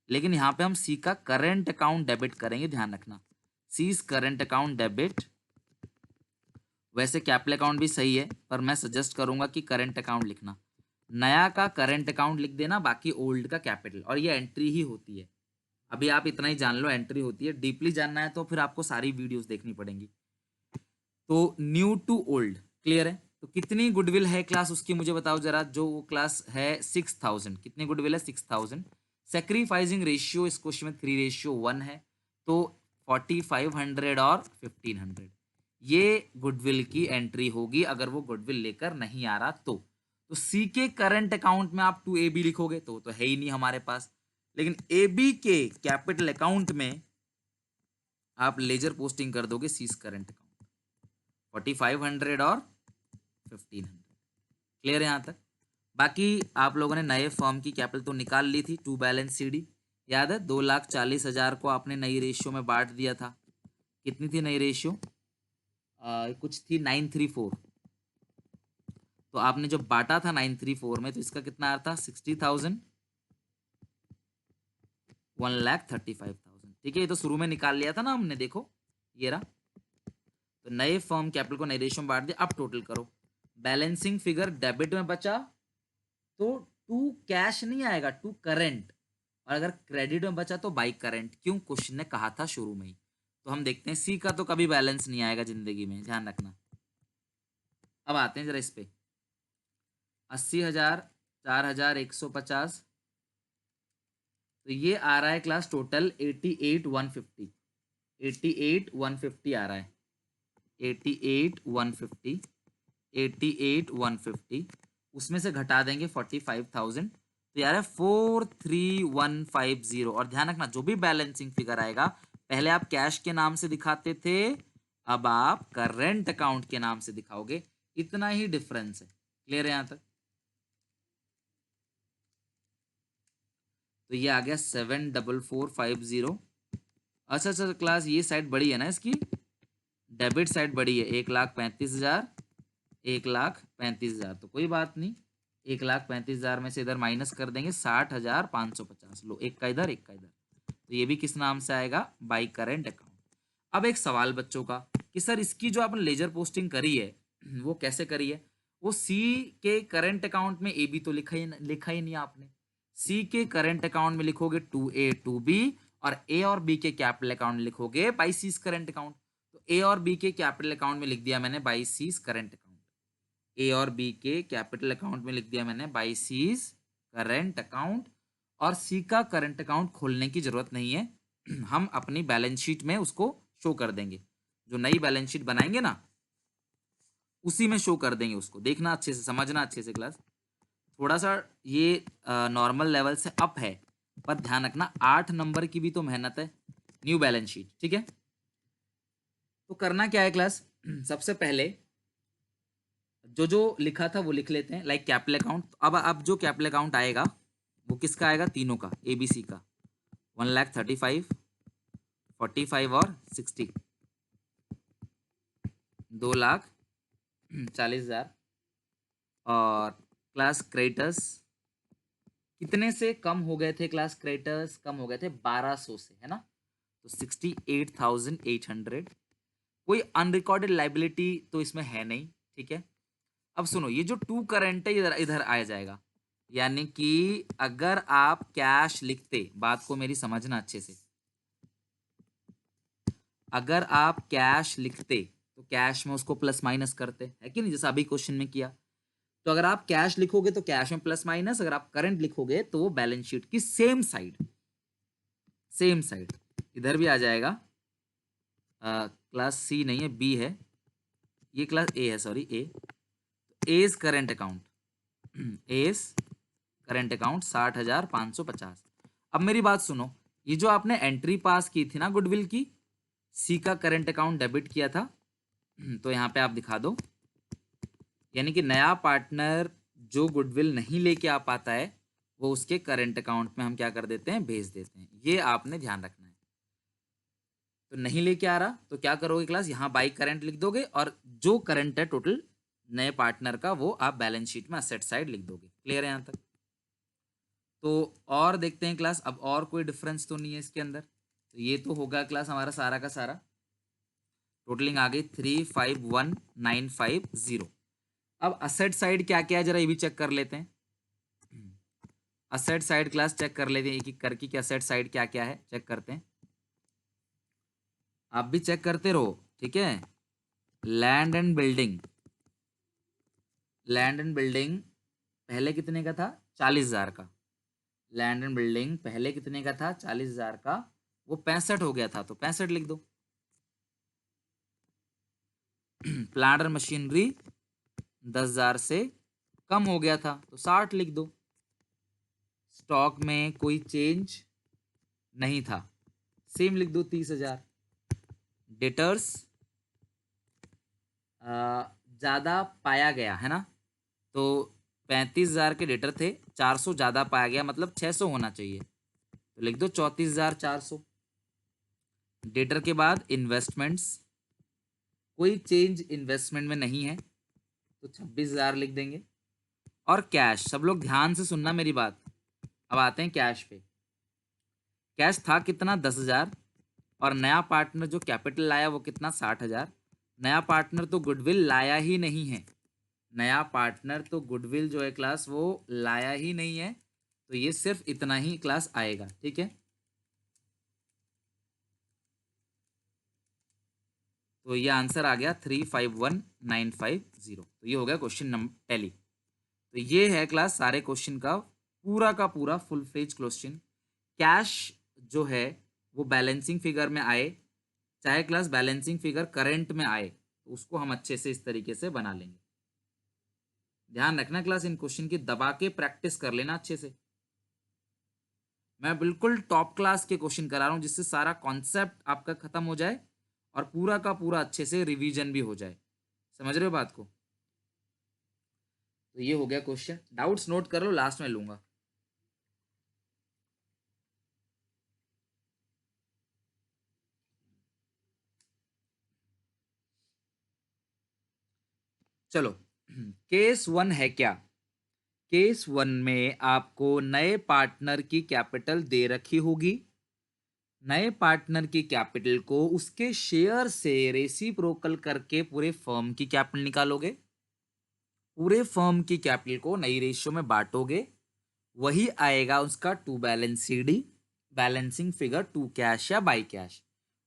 लेकिन यहाँ पे हम सी का करेंट अकाउंट डेबिट करेंगे, ध्यान रखना, सी करेंट अकाउंट डेबिट। वैसे कैपिटल अकाउंट भी सही है पर मैं सजेस्ट करूंगा कि करंट अकाउंट लिखना। नया का करंट अकाउंट लिख देना, बाकी ओल्ड का कैपिटल, और ये एंट्री ही होती है। अभी आप इतना ही जान लो, एंट्री होती है। डीपली जानना है तो फिर आपको सारी वीडियोस देखनी पड़ेंगी। तो न्यू टू ओल्ड, क्लियर है? तो कितनी गुडविल है क्लास उसकी मुझे बताओ जरा। जो वो क्लास है 6,000, कितनी गुडविल है? 6,000। सेक्रीफाइसिंग रेशियो इस क्वेश्चन में 3:1 है, तो 4,500 और 1,500 ये गुडविल की एंट्री होगी अगर वो गुडविल लेकर नहीं आ रहा तो सी के करंट अकाउंट में आप 2AB लिखोगे तो है ही नहीं हमारे पास, लेकिन AB के कैपिटल अकाउंट में आप लेजर पोस्टिंग कर दोगे सीज करंट अकाउंट, 4,500 और 1,500। क्लियर है यहाँ तक? बाकी आप लोगों ने नए फर्म की कैपिटल तो निकाल ली थी, टू बैलेंस CD याद है? 2,40,000 को आपने नई रेशियो में बांट दिया था। कितनी थी नई रेशियो? कुछ थी 9:3:4। तो आपने जब बांटा था 9:3:4 में, तो इसका कितना आ रहा था? 60,000, 1,35,000। ठीक है, ये तो शुरू में निकाल लिया था ना हमने, देखो ये रहा। तो नए फर्म कैपिटल को नई रेशियो में बांट दिया। अब टोटल करो, बैलेंसिंग फिगर डेबिट में बचा तो टू कैश नहीं आएगा, टू करंट, और अगर क्रेडिट में बचा तो बाई करंट। क्यों? क्वेश्चन ने कहा था शुरू में ही। तो हम देखते हैं, सी का तो कभी बैलेंस नहीं आएगा जिंदगी में, ध्यान रखना। अब आते हैं जरा इस पे, 80,000, 4,150, तो ये आ रहा है क्लास टोटल 88,150, 88,150 आ रहा है, 88,150, 88,150, उसमें से घटा देंगे 45,000, तो यार है 43,150। और ध्यान रखना, जो भी बैलेंसिंग फिगर आएगा पहले आप कैश के नाम से दिखाते थे, अब आप करंट अकाउंट के नाम से दिखाओगे, इतना ही डिफरेंस है। क्लियर है यहां तक? तो ये आ गया 7,4,450। अच्छा अच्छा क्लास, ये साइड बड़ी है ना इसकी, डेबिट साइड बड़ी है, 1,35,000, 1,35,000, तो कोई बात नहीं, 1,35,000 में से इधर माइनस कर देंगे 60,550। लो, एक का इधर एक का इधर, तो ये भी किस नाम से आएगा? By current account. अब एक सवाल बच्चों का कि सर इसकी जो आपने लेजर पोस्टिंग करी है वो कैसे करी है? वो सी के करंट अकाउंट में ए बी तो लिखा ही नहीं आपने। सी के करंट अकाउंट में लिखोगे 2A 2B, और ए और बी के कैपिटल अकाउंट में लिखोगे बाई सीज करंट अकाउंट। तो ए और बी के कैपिटल अकाउंट में लिख दिया मैंने बाई सीज करंट अकाउंट, ए और बी के कैपिटल अकाउंट में लिख दिया मैंने बाई सीज करंट अकाउंट, और सी का करंट अकाउंट खोलने की जरूरत नहीं है, हम अपनी बैलेंस शीट में उसको शो कर देंगे। जो नई बैलेंस शीट बनाएंगे ना उसी में शो कर देंगे उसको। देखना अच्छे से, समझना अच्छे से क्लास, थोड़ा सा ये नॉर्मल लेवल से अप है, पर ध्यान रखना 8 नंबर की भी तो मेहनत है, न्यू बैलेंस शीट। ठीक है, तो करना क्या है क्लास, सबसे पहले जो जो लिखा था वो लिख लेते हैं, लाइक कैपिटल अकाउंट। अब जो कैपिटल अकाउंट आएगा वो किसका आएगा? तीनों का, ABC का, 1,35,000, 45 और 60, 2,40,000। और क्लास क्रेडिटर्स कितने से कम हो गए थे? क्लास क्रेडिटर्स कम हो गए थे 1,200 से, है ना, तो 68,800। कोई अनरिकॉर्डेड लाइबिलिटी तो इसमें है नहीं। ठीक है, अब सुनो, ये जो टू करंट है इधर इधर आ जाएगा, यानी कि अगर आप कैश लिखते, बात को मेरी समझना अच्छे से, अगर आप कैश लिखते तो कैश में उसको प्लस माइनस करते, है कि नहीं, जैसा अभी क्वेश्चन में किया। तो अगर आप कैश लिखोगे तो कैश में प्लस माइनस, अगर आप करंट लिखोगे तो वो बैलेंस शीट की सेम साइड, सेम साइड इधर भी आ जाएगा। क्लास सी नहीं है, बी है, ये क्लास ए है, sorry A. As current account, as current account 60,550। अब मेरी बात सुनो, ये जो आपने एंट्री पास की थी ना गुडविल की, सी का करंट अकाउंट डेबिट किया था, तो यहाँ पे आप दिखा दो, यानी कि नया पार्टनर जो गुडविल नहीं लेके आ पाता है वो उसके करंट अकाउंट में हम क्या कर देते हैं? भेज देते हैं। ये आपने ध्यान रखना है। तो नहीं लेके आ रहा तो क्या करोगे क्लास, यहाँ बाई करंट लिख दोगे, और जो करंट है टोटल नए पार्टनर का वो आप बैलेंस शीट में असेट साइड लिख दोगे। क्लियर है यहाँ तक? तो और देखते हैं क्लास, अब और कोई डिफरेंस तो नहीं है इसके अंदर। तो ये तो होगा क्लास हमारा सारा का सारा, टोटलिंग आ गई 351,950। अब असेट साइड क्या क्या है जरा ये भी चेक कर लेते हैं। असेट साइड क्लास चेक कर लेते हैं एक एक करके कि असेट साइड क्या क्या है, चेक करते हैं। आप भी चेक करते रहो, ठीक है। Land and building, land and building पहले कितने का था? 40,000 का। लैंड एंड बिल्डिंग पहले कितने का था? 40,000 का, वो 65 हो गया था तो 65 लिख दो। प्लांट और मशीनरी 10,000 से कम हो गया था तो 60 लिख दो। स्टॉक में कोई चेंज नहीं था, सेम लिख दो 30,000। डेटर्स ज़्यादा पाया गया है ना, तो 35,000 के डेटर थे, 400 ज़्यादा पाया गया, मतलब 600 होना चाहिए, तो लिख दो 34,400। डेटर के बाद इन्वेस्टमेंट्स, कोई चेंज इन्वेस्टमेंट में नहीं है तो 26,000 लिख देंगे। और कैश, सब लोग ध्यान से सुनना मेरी बात, अब आते हैं कैश पे। कैश था कितना? 10,000, और नया पार्टनर जो कैपिटल लाया वो कितना 60,000। नया पार्टनर तो गुडविल लाया ही नहीं है, नया पार्टनर तो गुडविल जो है क्लास वो लाया ही नहीं है, तो ये सिर्फ इतना ही क्लास आएगा। ठीक है, तो ये आंसर आ गया 351950। तो ये हो गया क्वेश्चन नंबर टैली। तो ये है क्लास सारे क्वेश्चन का पूरा फुल फ्लेज क्वेश्चन। कैश जो है वो बैलेंसिंग फिगर में आए, चाहे क्लास बैलेंसिंग फिगर करंट में आए, तो उसको हम अच्छे से इस तरीके से बना लेंगे। ध्यान रखना क्लास, इन क्वेश्चन की दबा के प्रैक्टिस कर लेना अच्छे से। मैं बिल्कुल टॉप क्लास के क्वेश्चन करा रहा हूं, जिससे सारा कॉन्सेप्ट आपका खत्म हो जाए और पूरा का पूरा अच्छे से रिवीजन भी हो जाए। समझ रहे हो बात को? तो ये हो गया क्वेश्चन। डाउट्स नोट कर लो, लास्ट में लूंगा। चलो, केस 1 है क्या? केस 1 में आपको नए पार्टनर की कैपिटल दे रखी होगी। नए पार्टनर की कैपिटल को उसके शेयर से रेसिप्रोकल करके पूरे फर्म की कैपिटल निकालोगे। पूरे फर्म की कैपिटल को नई रेशियो में बांटोगे, वही आएगा उसका to balance C D, balancing figure to cash या बाई कैश।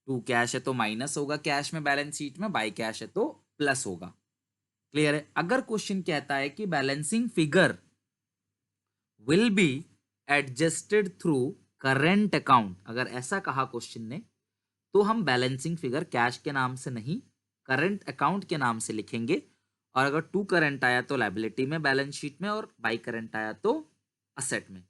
टू कैश है तो माइनस होगा कैश में बैलेंस शीट में, बाई कैश है तो प्लस होगा। क्लियर है? अगर क्वेश्चन कहता है कि balancing figure will be adjusted through current account, अगर ऐसा कहा क्वेश्चन ने, तो हम बैलेंसिंग फिगर कैश के नाम से नहीं, करंट अकाउंट के नाम से लिखेंगे। और अगर टू करंट आया तो लायबिलिटी में बैलेंस शीट में, और बाई करंट आया तो असेट में।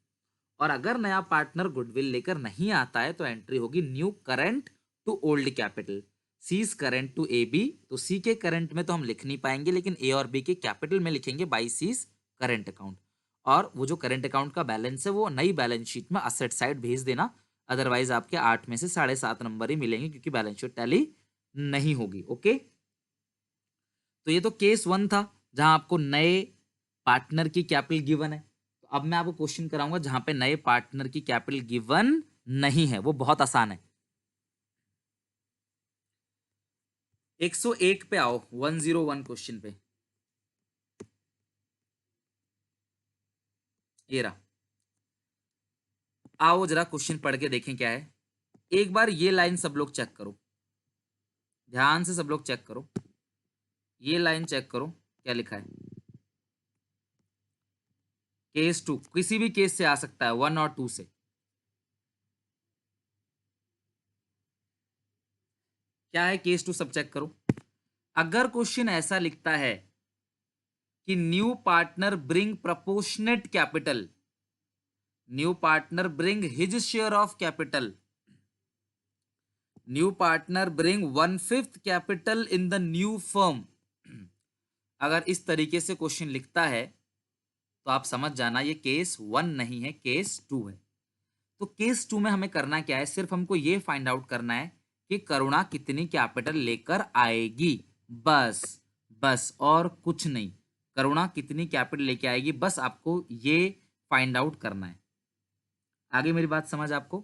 और अगर नया पार्टनर गुडविल लेकर नहीं आता है तो एंट्री होगी new current to old capital, C's current to A B. तो सी के करंट में तो हम लिख नहीं पाएंगे, लेकिन ए और बी के कैपिटल में लिखेंगे बाई सीज करंट अकाउंट। और वो जो करंट अकाउंट का बैलेंस है वो नई बैलेंस शीट में असेट साइड भेज देना, अदरवाइज आपके 8 में से 7.5 नंबर ही मिलेंगे, क्योंकि बैलेंस शीट टैली नहीं होगी। ओके, तो ये तो केस 1 था, जहां आपको नए पार्टनर की कैपिटल गिवन है। तो अब मैं आपको क्वेश्चन कराऊंगा जहां पे नए पार्टनर की कैपिटल गिवन नहीं है, वो बहुत आसान है। 101 पे आओ, 101 क्वेश्चन पे। ये रहा, आओ जरा क्वेश्चन पढ़ के देखें क्या है। एक बार ये लाइन सब लोग चेक करो, ध्यान से सब लोग चेक करो। ये लाइन चेक करो क्या लिखा है। केस 2 किसी भी केस से आ सकता है, 1 और 2 से। क्या है केस 2, सब चेक करो। अगर क्वेश्चन ऐसा लिखता है कि new partner bring proportionate capital, new partner bring his share of capital, new partner bring 1/5 capital in the new firm, अगर इस तरीके से क्वेश्चन लिखता है तो आप समझ जाना ये केस 1 नहीं है, केस 2 है। तो केस 2 में हमें करना क्या है, सिर्फ हमको ये फाइंड आउट करना है कि करुणा कितनी कैपिटल लेकर आएगी, बस। बस और कुछ नहीं, करुणा कितनी कैपिटल लेके आएगी, बस आपको ये फाइंड आउट करना है। आगे मेरी बात समझ आपको?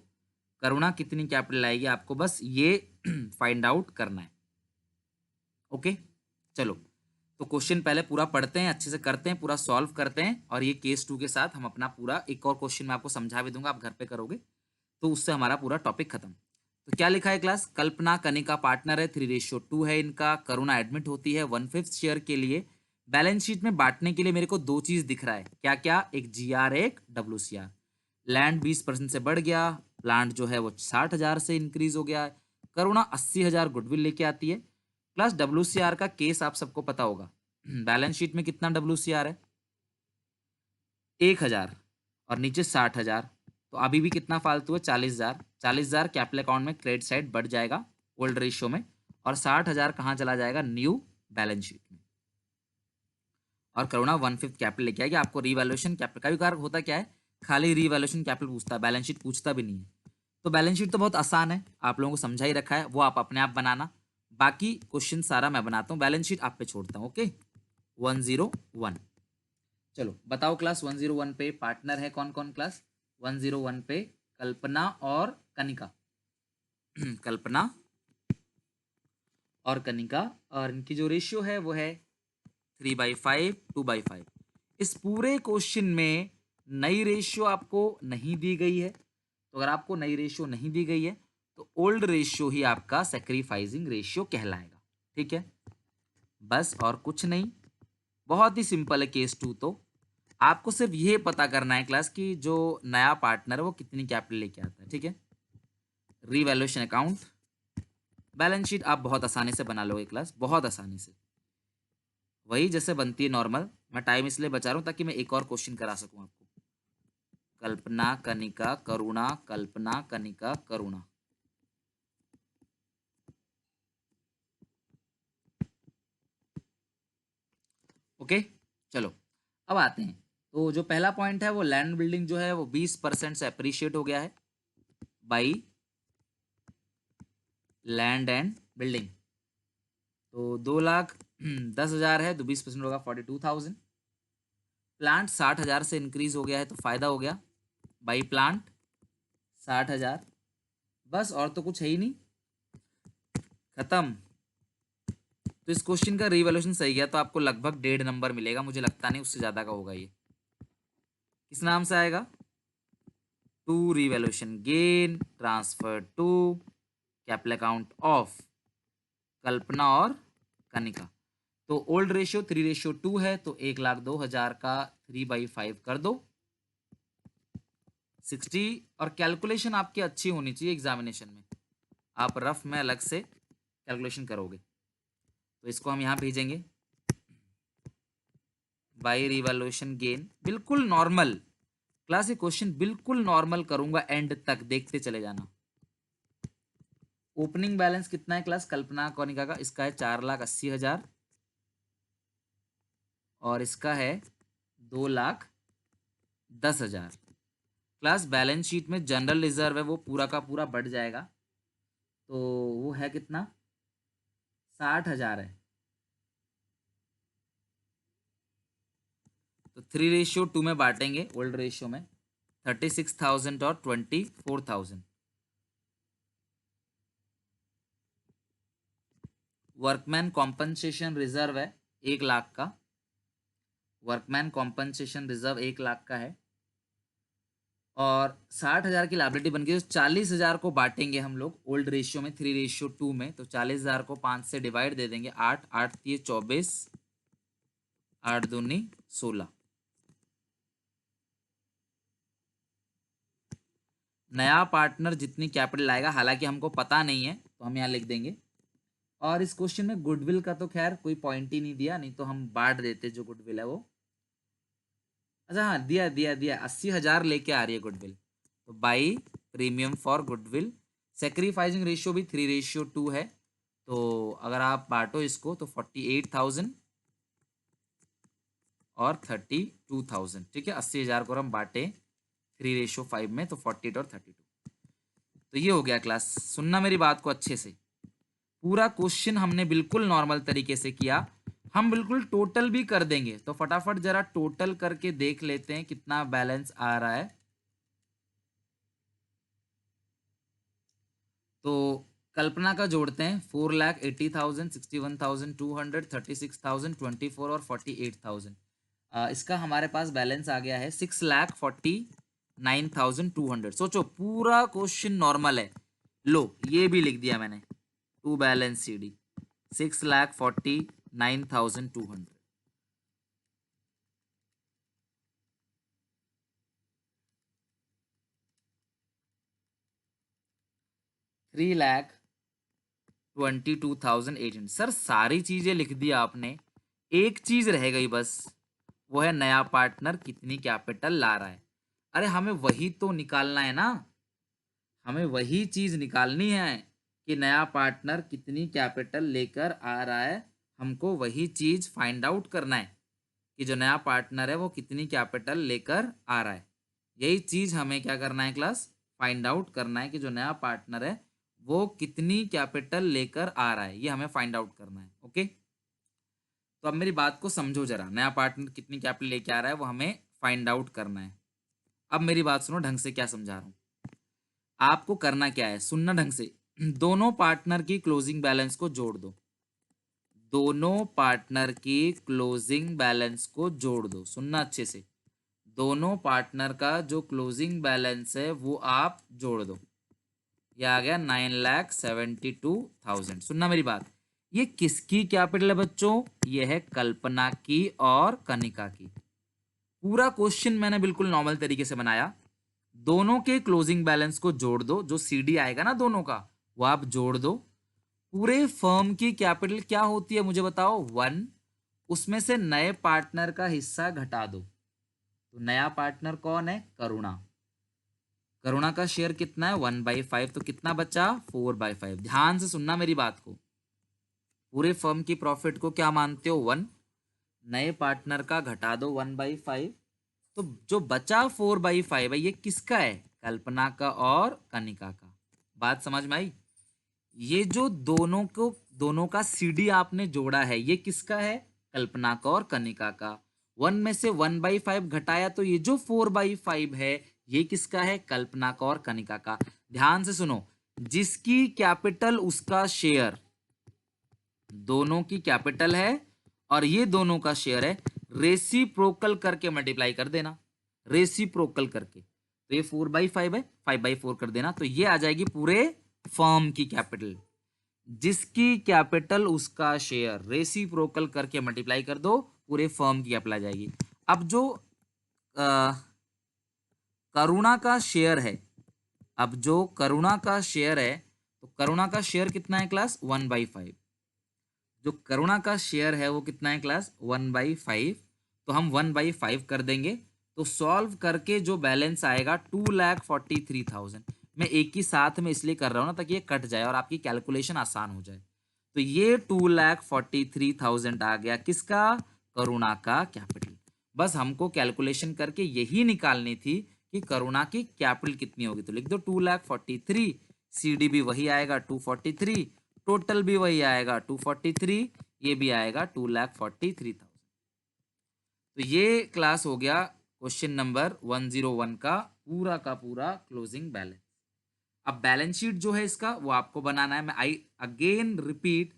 करुणा कितनी कैपिटल आएगी, आपको बस ये फाइंड आउट करना है। ओके, चलो, तो क्वेश्चन पहले पूरा पढ़ते हैं, अच्छे से करते हैं, पूरा सॉल्व करते हैं, और ये केस 2 के साथ हम अपना पूरा एक और क्वेश्चन मैं आपको समझा भी दूंगा, आप घर पे करोगे तो उससे हमारा पूरा टॉपिक खत्म। तो क्या लिखा है क्लास? कल्पना कनिका पार्टनर है, 3:2 है इनका। करुणा एडमिट होती है 1/5 शेयर के लिए। बैलेंस शीट में बांटने के लिए मेरे को दो चीज दिख रहा है, क्या क्या? एक GR, एक WCR। लैंड 20% से बढ़ गया, प्लांट जो है वो 60,000 से इंक्रीज हो गया है। करुणा 80,000 गुडविल लेके आती है। प्लस WCR का केस आप सबको पता होगा, बैलेंस शीट में कितना WCR है? 1,000, और नीचे 60,000, तो अभी भी कितना फालतू है? 40,000। 40,000 कैपिटल अकाउंट में क्रेडिट साइड बढ़ जाएगा ओल्ड रेशियो में, और 60,000 कहाँ चला जाएगा? न्यू बैलेंस शीट में। और करुणा 1/5 कैपिटल लेके आएगी। आपको रीवैल्यूएशन कैपिटल का भी कारक होता क्या है, खाली रीवैल्यूएशन कैपिटल पूछता है, बैलेंस शीट पूछता भी नहीं है। तो बैलेंस शीट तो बहुत आसान है, आप लोगों को समझा ही रखा है, वो आप अपने आप बनाना। बाकी क्वेश्चन सारा मैं बनाता हूँ, बैलेंस शीट आप पे छोड़ता हूँ। ओके, 101। चलो बताओ क्लास, 101 पे पार्टनर है कौन कौन क्लास? 101 पे कल्पना और कनिका। कल्पना और कनिका, और इनकी जो रेशियो है वो है 3/5, 2/5। इस पूरे क्वेश्चन में नई रेशियो आपको नहीं दी गई है, तो अगर आपको नई रेशियो नहीं दी गई है तो ओल्ड रेशियो ही आपका सैक्रिफाइसिंग रेशियो कहलाएगा। ठीक है, बस और कुछ नहीं, बहुत ही सिंपल है केस टू। तो आपको सिर्फ ये पता करना है क्लास कि जो नया पार्टनर है वो कितनी कैपिटल लेके आता है। ठीक है, रीवैल्यूएशन अकाउंट, बैलेंस शीट आप बहुत आसानी से बना लोगे क्लास, बहुत आसानी से, वही जैसे बनती है नॉर्मल। मैं टाइम इसलिए बचा रहा हूँ ताकि मैं एक और क्वेश्चन करा सकूं आपको। कल्पना कनिका करुणा, कल्पना कनिका करुणा। ओके, चलो अब आते हैं। तो जो पहला पॉइंट है वो लैंड बिल्डिंग जो है वो 20% से अप्रिशिएट हो गया है बाई लैंड एंड बिल्डिंग। तो 2,10,000 है तो 20% होगा 42,000। प्लांट 60,000 से इंक्रीज हो गया है तो फायदा हो गया बाई प्लांट 60,000। बस और तो कुछ है ही नहीं, खत्म। तो इस क्वेश्चन का रिवैल्यूएशन सही गया तो आपको लगभग 1.5 नंबर मिलेगा, मुझे लगता नहीं उससे ज्यादा का होगा ये। किस नाम से आएगा? To revaluation gain transfer to capital account of Kalpana और कनिका। तो ओल्ड रेशियो 3:2 है तो 1,02,000 का 3/5 कर दो 60। और कैलकुलेशन आपकी अच्छी होनी चाहिए एग्जामिनेशन में, आप रफ में अलग से कैलकुलेशन करोगे। तो इसको हम यहाँ भेजेंगे बाई रिवैल्यूएशन गेन, बिल्कुल नॉर्मल क्लास, ये क्वेश्चन बिल्कुल नॉर्मल करूंगा, एंड तक देखते चले जाना। ओपनिंग बैलेंस कितना है क्लास कल्पना कनिका का? इसका है 4,80,000 और इसका है 2,10,000। क्लास बैलेंस शीट में जनरल रिजर्व है वो पूरा का पूरा बढ़ जाएगा, तो वो है कितना? 60,000 है। तो 3:2 में बांटेंगे ओल्ड रेशियो में, 36,000 और 24,000। वर्कमैन कॉम्पनसेशन रिजर्व है 1,00,000 का, वर्कमैन कॉम्पनसेशन रिजर्व 1,00,000 का है, और 60,000 की लायबिलिटी बन गई। तो 40,000 को बांटेंगे हम लोग ओल्ड रेशियो में 3:2 में, तो 40,000 को 5 से डिवाइड दे देंगे, 8 8 ये 24, 8 दूनी 16। नया पार्टनर जितनी कैपिटल लाएगा, हालांकि हमको पता नहीं है तो हम यहाँ लिख देंगे। और इस क्वेश्चन में गुडविल का तो खैर कोई पॉइंट ही नहीं दिया, नहीं तो हम बांट देते जो गुडविल है वो। अच्छा हाँ, दिया दिया दिया, 80,000 लेके आ रही है गुडविल, तो by premium for goodwill. Sacrificing ratio भी 3:2 है, तो अगर आप बांटो इसको तो 48,000 और 32,000। ठीक है, 80,000 को हम बांटे 3:5 में तो 48 और 32। तो ये हो गया क्लास, सुनना मेरी बात को अच्छे से। पूरा क्वेश्चन हमने बिल्कुल नॉर्मल तरीके से किया, हम बिल्कुल टोटल भी कर देंगे, तो फटाफट जरा टोटल करके देख लेते हैं कितना बैलेंस आ रहा है। तो कल्पना का जोड़ते हैं, 4,80,000, 61,200, 36,000, 24 और 48,000। इसका हमारे पास बैलेंस आ गया है 6,49,200। सोचो पूरा क्वेश्चन नॉर्मल है, लो ये भी लिख दिया मैंने, टू बैलेंस सी डी 6,49,200। 3,22,800। सर सारी चीजें लिख दिया आपने, एक चीज रह गई बस, वो है नया पार्टनर कितनी कैपिटल ला रहा है। अरे हमें वही तो निकालना है ना, हमें वही चीज निकालनी है कि नया पार्टनर कितनी कैपिटल लेकर आ रहा है, हमको वही चीज फाइंड आउट करना है कि जो नया पार्टनर है वो कितनी कैपिटल लेकर आ रहा है। यही चीज हमें क्या करना है क्लास, फाइंड आउट करना है कि जो नया पार्टनर है वो कितनी कैपिटल लेकर आ रहा है, ये हमें फाइंड आउट करना है। ओके, तो अब मेरी बात को समझो जरा, नया पार्टनर कितनी कैपिटल लेके आ रहा है वो हमें फाइंड आउट करना है। अब मेरी बात सुनो ढंग से, क्या समझा रहा हूँ आपको, करना क्या है सुनना ढंग से। दोनों पार्टनर की क्लोजिंग बैलेंस को जोड़ दो। दोनों पार्टनर की क्लोजिंग बैलेंस को जोड़ दो, सुनना अच्छे से। दोनों पार्टनर का जो क्लोजिंग बैलेंस है वो आप जोड़ दो। ये आ गया 9,72,000। सुनना मेरी बात, ये किसकी कैपिटल है बच्चों? ये है कल्पना की और कनिका की। पूरा क्वेश्चन मैंने बिल्कुल नॉर्मल तरीके से बनाया। दोनों के क्लोजिंग बैलेंस को जोड़ दो, जो सीडी आएगा ना दोनों का वो आप जोड़ दो। पूरे फर्म की कैपिटल क्या होती है मुझे बताओ? 1। उसमें से नए पार्टनर का हिस्सा घटा दो। तो नया पार्टनर कौन है? करुणा। करुणा का शेयर कितना है? 1/5। तो कितना बचा? 4/5। ध्यान से सुनना मेरी बात को। पूरे फर्म की प्रॉफिट को क्या मानते हो? 1। नए पार्टनर का घटा दो 1/5। तो जो बचा 4/5 है ये किसका है? कल्पना का और कनिका का। बात समझ में आई? ये जो दोनों का सीडी आपने जोड़ा है ये किसका है? कल्पना का और कनिका का। 1 में से 1/5 घटाया तो ये जो 4/5 है ये किसका है? कल्पना का और कनिका का। ध्यान से सुनो, जिसकी कैपिटल उसका शेयर, दोनों की कैपिटल है और ये दोनों का शेयर है, रेसिप्रोकल करके मल्टीप्लाई कर देना। रेसिप्रोकल करके, तो ये 4/5 है, 5/4 कर देना, तो ये आ जाएगी पूरे फर्म की कैपिटल। जिसकी कैपिटल उसका शेयर, रेसिप्रोकल करके मल्टीप्लाई कर दो, पूरे फर्म की कैपिटल आ जाएगी। अब जो करुणा का शेयर है, अब जो करुणा का शेयर है, तो करुणा का शेयर कितना है क्लास? 1/5। जो करुणा का शेयर है वो कितना है क्लास? 1/5। तो हम 1/5 कर देंगे, तो सॉल्व करके जो बैलेंस आएगा 2,43,000। मैं एक ही साथ में इसलिए कर रहा हूँ ना ताकि ये कट जाए और आपकी कैलकुलेशन आसान हो जाए। तो ये 2,43,000 आ गया किसका? करुणा का कैपिटल। बस हमको कैलकुलेशन करके यही निकालनी थी कि करुणा की कैपिटल कितनी होगी। तो लिख दो 2,43,000, सीडी भी वही आएगा 243, टोटल भी वही आएगा 243, ये भी आएगा 2,43,000। तो ये क्लास हो गया क्वेश्चन नंबर 101 का पूरा क्लोजिंग बैलेंस। अब बैलेंस शीट जो है इसका वो आपको बनाना है। मैं आई अगेन रिपीट,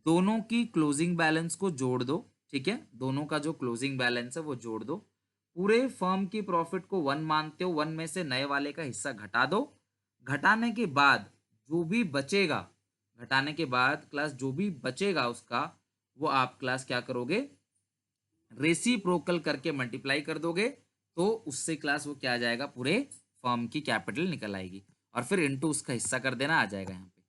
दोनों की क्लोजिंग बैलेंस को जोड़ दो। ठीक है, दोनों का जो क्लोजिंग बैलेंस है वो जोड़ दो। पूरे फर्म की प्रॉफिट को 1 मानते हो, 1 में से नए वाले का हिस्सा घटा दो। घटाने के बाद जो भी बचेगा, घटाने के बाद क्लास जो भी बचेगा उसका वो आप क्लास क्या करोगे? रेसिप्रोकल करके मल्टीप्लाई कर दोगे, तो उससे क्लास वो क्या आ जाएगा? पूरे फर्म की कैपिटल निकल आएगी और फिर इनटू उसका हिस्सा कर देना आ जाएगा यहाँ पे।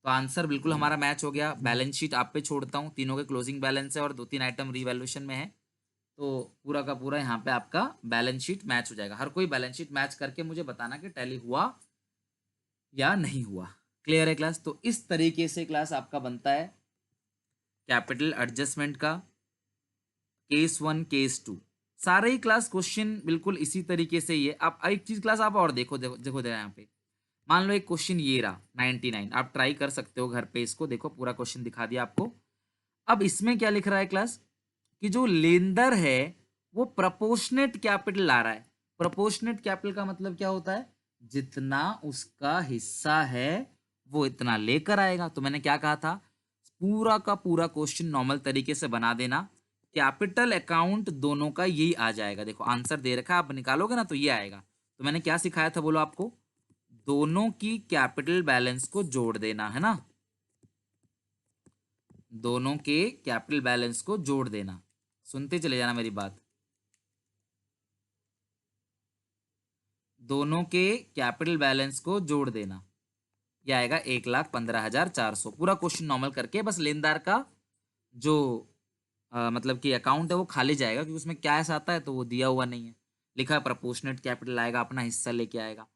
तो आंसर बिल्कुल हमारा मैच हो गया। बैलेंस शीट आप पे छोड़ता हूँ, तीनों के क्लोजिंग बैलेंस है और 2-3 आइटम रीवैल्यूएशन में है, तो पूरा का पूरा यहाँ पे आपका बैलेंस शीट मैच हो जाएगा। हर कोई बैलेंस शीट मैच करके मुझे बताना कि टैली हुआ या नहीं हुआ। क्लियर है क्लास? तो इस तरीके से क्लास आपका बनता है कैपिटल एडजस्टमेंट का केस 1 केस 2। सारे ही क्लास क्वेश्चन बिल्कुल इसी तरीके से ही है। अब एक चीज क्लास आप और देखो देखो देखो देखो यहाँ पे, मान लो एक क्वेश्चन ये रहा 99, आप ट्राई कर सकते हो घर पे इसको, देखो पूरा क्वेश्चन दिखा दिया आपको। अब इसमें क्या लिख रहा है क्लास कि जो लेंदर है वो प्रपोर्शनेट कैपिटल ला रहा है। प्रपोर्शनेट कैपिटल का मतलब क्या होता है? जितना उसका हिस्सा है वो इतना लेकर आएगा। तो मैंने क्या कहा था, पूरा का पूरा क्वेश्चन नॉर्मल तरीके से बना देना, कैपिटल अकाउंट दोनों का यही आ जाएगा। देखो आंसर दे रखा है, आप निकालोगे ना तो ये आएगा। तो मैंने क्या सिखाया था बोलो आपको? दोनों की कैपिटल बैलेंस को जोड़ देना है ना, दोनों के कैपिटल बैलेंस को जोड़ देना। सुनते चले जाना मेरी बात। दोनों के कैपिटल बैलेंस को जोड़ देना, यह आएगा 1,15,400। पूरा क्वेश्चन नॉर्मल करके बस लेनदार का जो मतलब कि अकाउंट है वो खाली जाएगा, क्योंकि उसमें क्या ऐसा आता है तो वो दिया हुआ नहीं है। लिखा है प्रपोर्शनेट कैपिटल आएगा, अपना हिस्सा लेके आएगा।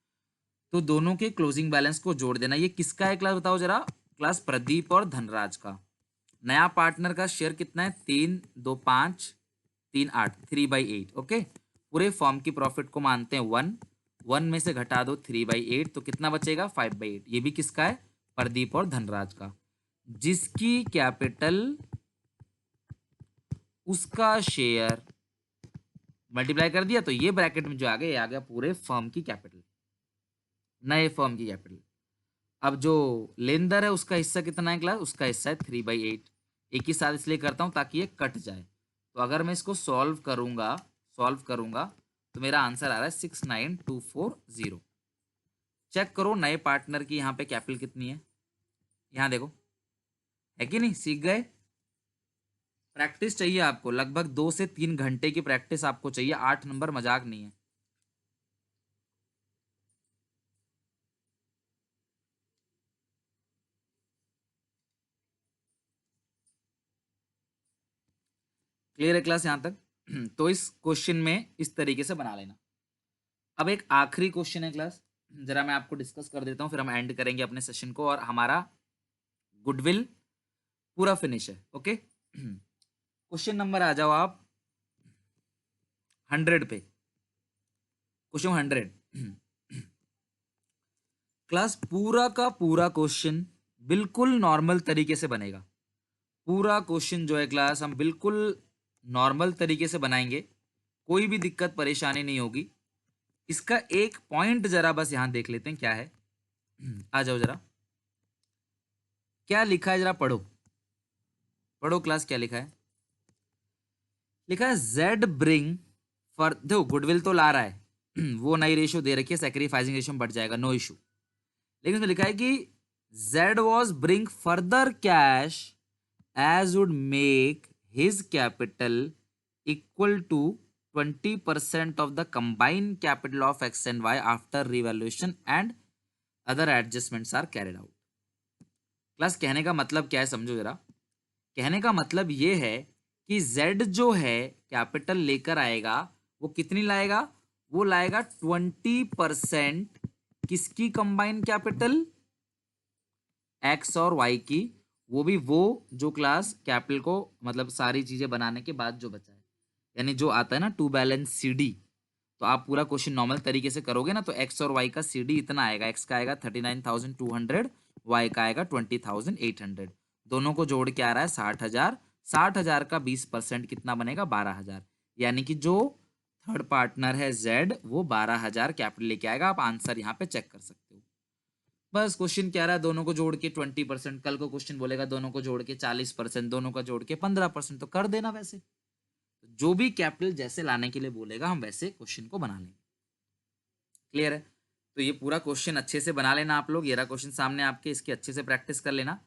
तो दोनों के क्लोजिंग बैलेंस को जोड़ देना। ये किसका है क्लास बताओ जरा? क्लास प्रदीप और धनराज का। नया पार्टनर का शेयर कितना है? 3, 2, 5, 3, 8, 3/8। ओके, पूरे फॉर्म की प्रॉफिट को मानते हैं 1। 1 में से घटा दो 3/8, तो कितना बचेगा? 5/8। ये भी किसका है? प्रदीप और धनराज का। जिसकी कैपिटल उसका शेयर, मल्टीप्लाई कर दिया तो ये ब्रैकेट में जो आ गया ये आ गया पूरे फर्म की कैपिटल, नए फर्म की कैपिटल। अब जो लेनदर है उसका हिस्सा कितना है क्लास, उसका हिस्सा है 3/8। एक ही साथ इसलिए करता हूँ ताकि ये कट जाए। तो अगर मैं इसको सॉल्व करूंगा तो मेरा आंसर आ रहा है 69240। चेक करो नए पार्टनर की यहाँ पे कैपिटल कितनी है, यहाँ देखो, है कि नहीं, सीख गए। प्रैक्टिस चाहिए आपको, लगभग 2 से 3 घंटे की प्रैक्टिस आपको चाहिए, 8 नंबर मजाक नहीं है। क्लियर है क्लास यहाँ तक? तो इस क्वेश्चन में इस तरीके से बना लेना। अब एक आखिरी क्वेश्चन है क्लास, जरा मैं आपको डिस्कस कर देता हूँ, फिर हम एंड करेंगे अपने सेशन को और हमारा गुडविल पूरा फिनिश है। ओके, क्वेश्चन नंबर आ जाओ आप 100 पे। क्वेश्चन 100 क्लास, पूरा का पूरा क्वेश्चन बिल्कुल नॉर्मल तरीके से बनेगा। पूरा क्वेश्चन जो है क्लास हम बिल्कुल नॉर्मल तरीके से बनाएंगे, कोई भी दिक्कत परेशानी नहीं होगी। इसका एक पॉइंट जरा बस यहां देख लेते हैं क्या है। आ जाओ जरा, क्या लिखा है जरा पढ़ो, पढ़ो क्लास, क्या लिखा है। लिखा है जेड ब्रिंग फॉर, देखो गुडविल तो ला रहा है वो नई रेशियो दे रखी है, सेक्रीफाइसिंग रेशियो बढ़ जाएगा, नो इशू। लेकिन उसमें लिखा है कि Z was bring further cash as would make his capital equal to 20% of the combined capital of X and Y after revaluation and other adjustments are carried out। Class कहने का मतलब क्या है समझो जरा। कहने का मतलब ये है कि Z जो है कैपिटल लेकर आएगा, वो कितनी लाएगा, वो लाएगा 20% किसकी कंबाइंड कैपिटल, एक्स और वाई की, वो भी वो जो क्लास कैपिटल को मतलब सारी चीजें बनाने के बाद जो बचा है, यानी जो आता है ना टू बैलेंस सीडी। तो आप पूरा क्वेश्चन नॉर्मल तरीके से करोगे ना तो एक्स और वाई का सीडी इतना आएगा, एक्स का आएगा 39,200, वाई का आएगा 20,800, दोनों को जोड़ के आ रहा है 60,000। 60,000 का 20% कितना बनेगा, 12,000। यानी कि जो थर्ड पार्टनर है जेड वो 12,000 कैपिटल लेके आएगा। आप आंसर यहाँ पे चेक कर सकते हो। बस क्वेश्चन क्या रहा है, दोनों को जोड़ के 20%, कल को क्वेश्चन बोलेगा दोनों को जोड़ के 40%, दोनों का जोड़ के 15%, तो कर देना वैसे। जो भी कैपिटल जैसे लाने के लिए बोलेगा हम वैसे क्वेश्चन को बना लेंगे। क्लियर है? तो ये पूरा क्वेश्चन अच्छे से बना लेना आप लोग, ये रहा क्वेश्चन सामने आपके, इसकी अच्छे से प्रैक्टिस कर लेना।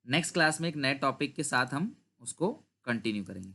नेक्स्ट क्लास में एक नए टॉपिक के साथ हम उसको कंटिन्यू करेंगे।